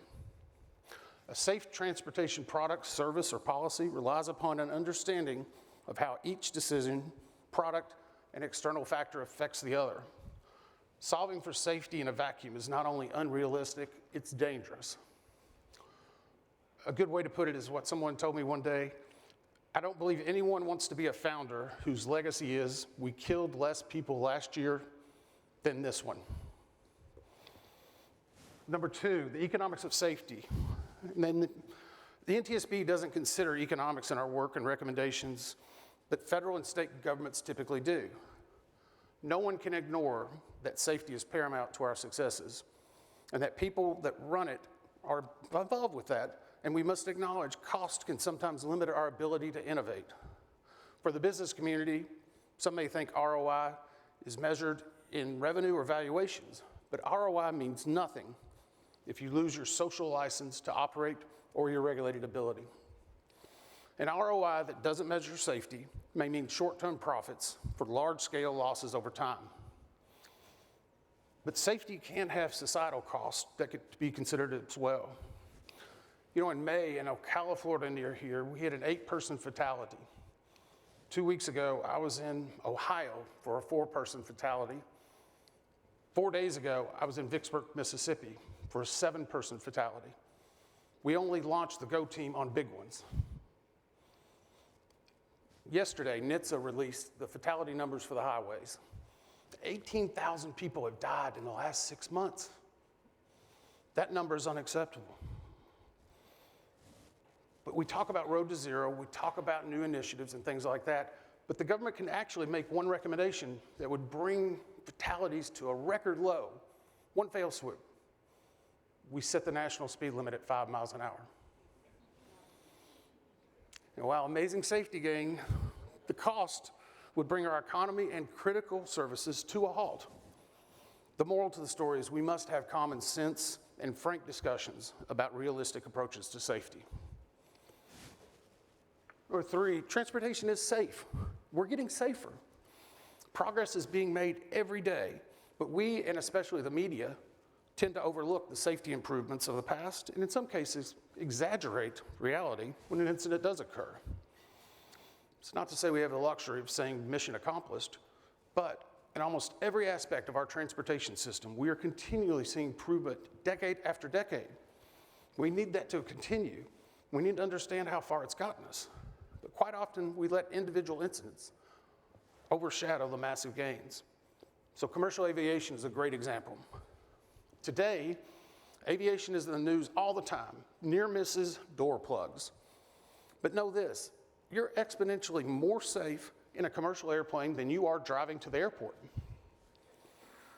A safe transportation product, service, or policy relies upon an understanding of how each decision, product, and external factor affects the other. Solving for safety in a vacuum is not only unrealistic, it's dangerous. A good way to put it is what someone told me one day: I don't believe anyone wants to be a founder whose legacy is, we killed less people last year than this one. Number two, the economics of safety. And then the NTSB doesn't consider economics in our work and recommendations, but federal and state governments typically do. No one can ignore that safety is paramount to our successes, and that people that run it are involved with that, and we must acknowledge cost can sometimes limit our ability to innovate. For the business community, some may think ROI is measured in revenue or valuations, but ROI means nothing if you lose your social license to operate or your regulated ability. An ROI that doesn't measure safety may mean short-term profits for large-scale losses over time. But safety can have societal costs that could be considered as well. You know, in May in Ocala, Florida, near here, we had an 8-person fatality. 2 weeks ago, I was in Ohio for a 4-person fatality. 4 days ago, I was in Vicksburg, Mississippi for a 7-person fatality. We only launched the GO team on big ones. Yesterday, NHTSA released the fatality numbers for the highways. 18,000 people have died in the last 6 months. That number is unacceptable. But we talk about Road to Zero, we talk about new initiatives and things like that, but the government can actually make one recommendation that would bring fatalities to a record low. One fell swoop. We set the national speed limit at 5 miles an hour. And while amazing safety gain, the cost would bring our economy and critical services to a halt. The moral to the story is we must have common sense and frank discussions about realistic approaches to safety. Number 3, transportation is safe. We're getting safer. Progress is being made every day, but we, and especially the media, tend to overlook the safety improvements of the past, and in some cases, exaggerate reality when an incident does occur. It's not to say we have the luxury of saying mission accomplished, but in almost every aspect of our transportation system, we are continually seeing improvement decade after decade. We need that to continue. We need to understand how far it's gotten us. But quite often, we let individual incidents overshadow the massive gains. So commercial aviation is a great example. Today, aviation is in the news all the time. Near misses, door plugs. But know this, you're exponentially more safe in a commercial airplane than you are driving to the airport. In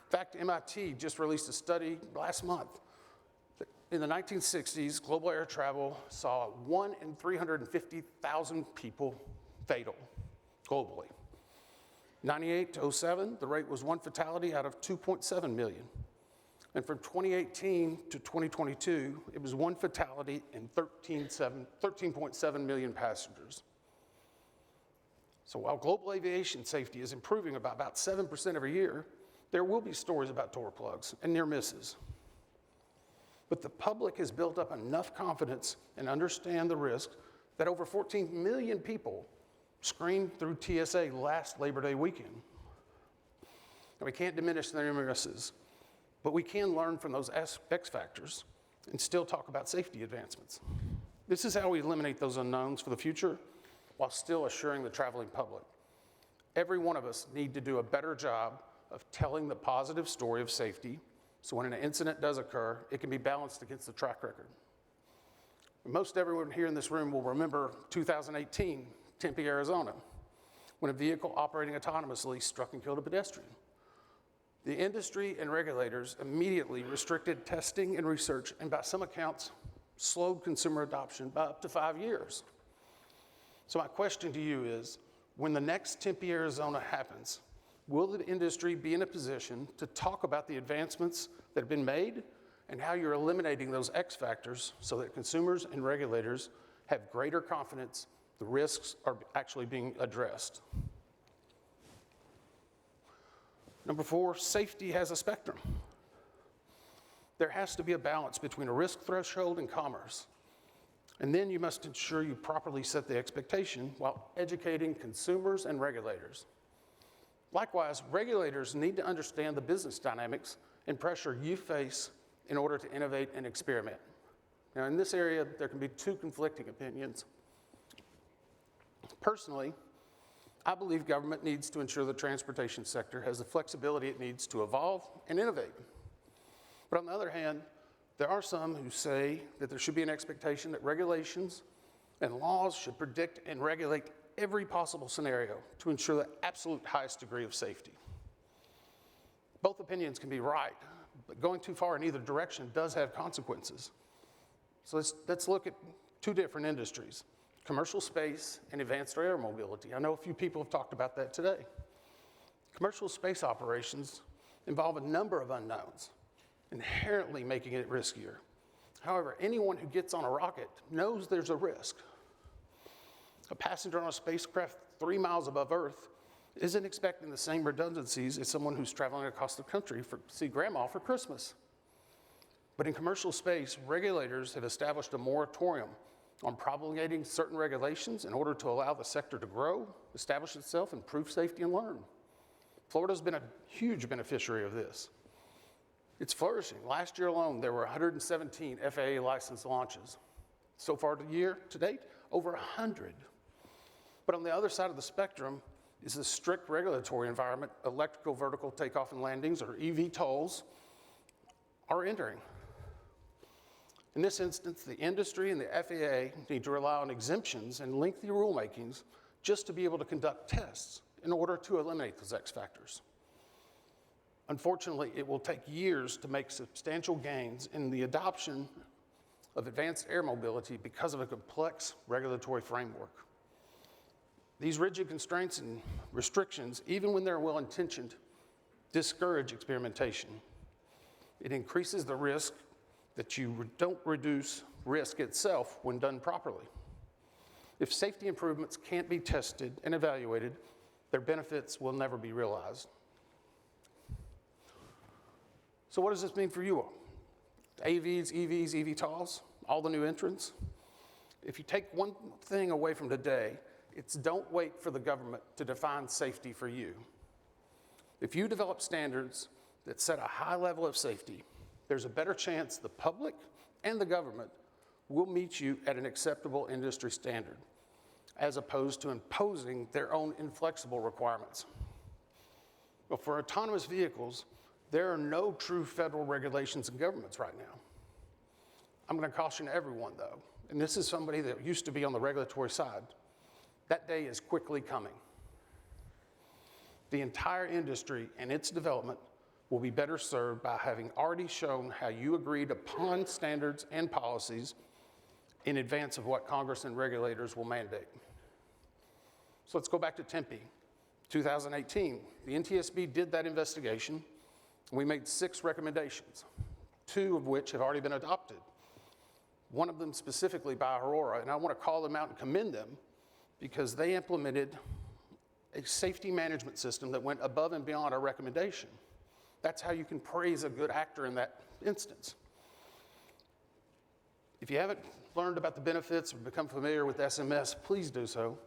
fact, MIT just released a study last month. In the 1960s, global air travel saw 1 in 350,000 people fatal globally. 98 to 07, the rate was 1 fatality out of 2.7 million. And from 2018 to 2022, it was 1 fatality and 13.7 million passengers. So while global aviation safety is improving by about 7% every year, there will be stories about door plugs and near misses. But the public has built up enough confidence and understand the risk that over 14 million people screened through TSA last Labor Day weekend. Now, we can't diminish the near misses, but we can learn from those X factors and still talk about safety advancements. This is how we eliminate those unknowns for the future while still assuring the traveling public. Every one of us need to do a better job of telling the positive story of safety, so when an incident does occur, it can be balanced against the track record. Most everyone here in this room will remember 2018, Tempe, Arizona, when a vehicle operating autonomously struck and killed a pedestrian. The industry and regulators immediately restricted testing and research, and by some accounts, slowed consumer adoption by up to 5 years. So my question to you is, when the next Tempe, Arizona happens, will the industry be in a position to talk about the advancements that have been made and how you're eliminating those X factors so that consumers and regulators have greater confidence the risks are actually being addressed? Number 4, safety has a spectrum. There has to be a balance between a risk threshold and commerce. And then you must ensure you properly set the expectation while educating consumers and regulators. Likewise, regulators need to understand the business dynamics and pressure you face in order to innovate and experiment. Now, in this area, there can be two conflicting opinions. Personally, I believe government needs to ensure the transportation sector has the flexibility it needs to evolve and innovate. But on the other hand, there are some who say that there should be an expectation that regulations and laws should predict and regulate every possible scenario to ensure the absolute highest degree of safety. Both opinions can be right, but going too far in either direction does have consequences. So let's look at two different industries, commercial space and advanced air mobility. I know a few people have talked about that today. Commercial space operations involve a number of unknowns, inherently making it riskier. However, anyone who gets on a rocket knows there's a risk. A passenger on a spacecraft 3 miles above Earth isn't expecting the same redundancies as someone who's traveling across the country to see grandma for Christmas. But in commercial space, regulators have established a moratorium on promulgating certain regulations in order to allow the sector to grow, establish itself, improve safety, and learn. Florida's been a huge beneficiary of this. It's flourishing. Last year alone, there were 117 FAA licensed launches. So far to date, over 100. But on the other side of the spectrum is the strict regulatory environment electrical vertical takeoff and landings, or eVTOLs, are entering. In this instance, the industry and the FAA need to rely on exemptions and lengthy rulemakings just to be able to conduct tests in order to eliminate those X factors. Unfortunately, it will take years to make substantial gains in the adoption of advanced air mobility because of a complex regulatory framework. These rigid constraints and restrictions, even when they're well-intentioned, discourage experimentation. It increases the risk that you don't reduce risk itself when done properly. If safety improvements can't be tested and evaluated, their benefits will never be realized. So what does this mean for you all? AVs, EVs, eVTOLs, all the new entrants? If you take one thing away from today, it's don't wait for the government to define safety for you. If you develop standards that set a high level of safety, there's a better chance the public and the government will meet you at an acceptable industry standard, as opposed to imposing their own inflexible requirements. But for autonomous vehicles, there are no true federal regulations and governments right now. I'm going to caution everyone, though, and this is somebody that used to be on the regulatory side, that day is quickly coming. The entire industry and its development will be better served by having already shown how you agreed upon standards and policies in advance of what Congress and regulators will mandate. So let's go back to Tempe, 2018. The NTSB did that investigation, and we made 6 recommendations, 2 of which have already been adopted. One of them specifically by Aurora, and I want to call them out and commend them because they implemented a safety management system that went above and beyond our recommendation. That's how you can praise a good actor in that instance. If you haven't learned about the benefits or become familiar with SMS, please do so.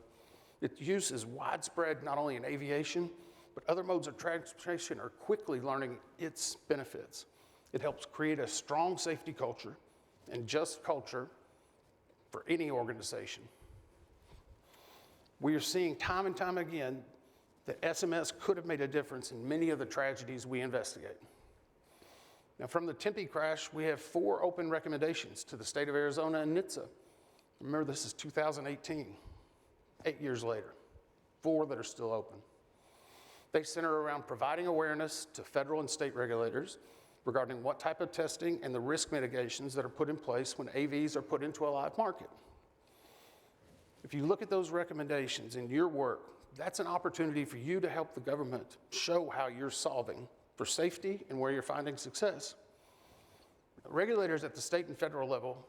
Its use is widespread not only in aviation, but other modes of transportation are quickly learning its benefits. It helps create a strong safety culture and just culture for any organization. We are seeing time and time again that SMS could have made a difference in many of the tragedies we investigate. Now, from the Tempe crash, we have 4 open recommendations to the state of Arizona and NHTSA. Remember, this is 2018, 8 years later, 4 that are still open. They center around providing awareness to federal and state regulators regarding what type of testing and the risk mitigations that are put in place when AVs are put into a live market. If you look at those recommendations in your work, that's an opportunity for you to help the government show how you're solving for safety and where you're finding success. Regulators at the state and federal level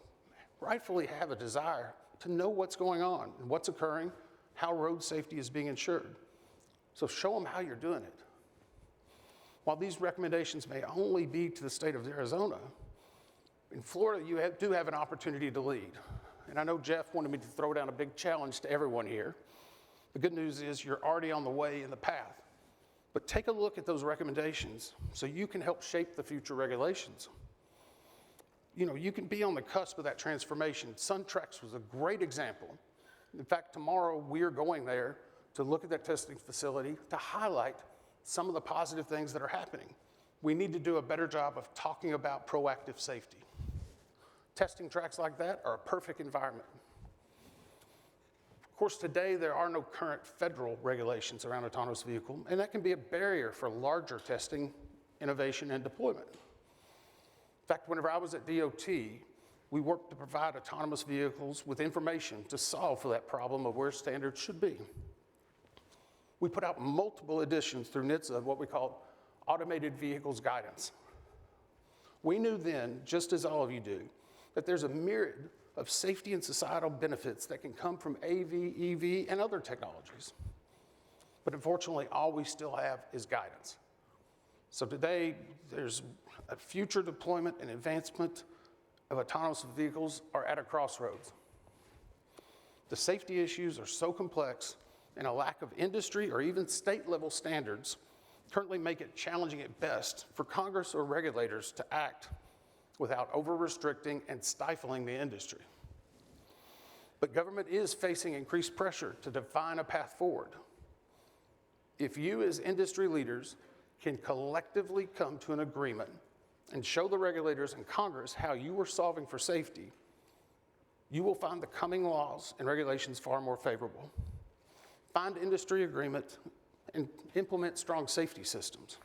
rightfully have a desire to know what's going on and what's occurring, how road safety is being ensured. So show them how you're doing it. While these recommendations may only be to the state of Arizona, in Florida you do have an opportunity to lead. And I know Jeff wanted me to throw down a big challenge to everyone here. The good news is you're already on the way in the path. But take a look at those recommendations so you can help shape the future regulations. You know, you can be on the cusp of that transformation. SunTrex was a great example. In fact, tomorrow we are going there to look at that testing facility to highlight some of the positive things that are happening. We need to do a better job of talking about proactive safety. Testing tracks like that are a perfect environment. Of course, today there are no current federal regulations around autonomous vehicle, and that can be a barrier for larger testing, innovation, and deployment. In fact, whenever I was at DOT, we worked to provide autonomous vehicles with information to solve for that problem of where standards should be. We put out multiple editions through NTSB of what we call Automated Vehicles Guidance. We knew then, just as all of you do, that there's a myriad of safety and societal benefits that can come from AV, EV, and other technologies. But unfortunately, all we still have is guidance. So today, there's a future deployment and advancement of autonomous vehicles are at a crossroads. The safety issues are so complex, and a lack of industry or even state-level standards currently make it challenging at best for Congress or regulators to act without over-restricting and stifling the industry. But government is facing increased pressure to define a path forward. If you as industry leaders can collectively come to an agreement and show the regulators and Congress how you are solving for safety, you will find the coming laws and regulations far more favorable. Find industry agreement and implement strong safety systems.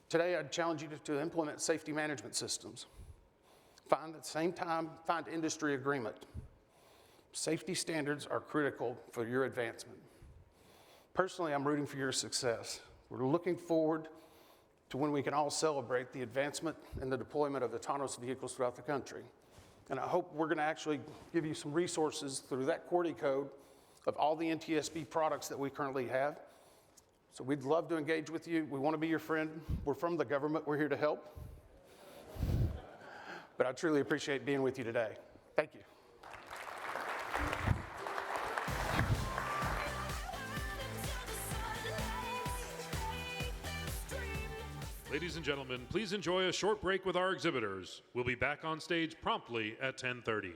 Today, I'd challenge you to implement safety management systems. At the same time, find industry agreement. Safety standards are critical for your advancement. Personally, I'm rooting for your success. We're looking forward to when we can all celebrate the advancement and the deployment of autonomous vehicles throughout the country. And I hope we're going to actually give you some resources through that QWERTY code of all the NTSB products that we currently have. So we'd love to engage with you. We want to be your friend. We're from the government. We're here to help. But I truly appreciate being with you today. Thank you.
Ladies and gentlemen, please enjoy a short break with our exhibitors. We'll be back on stage promptly at 10:30.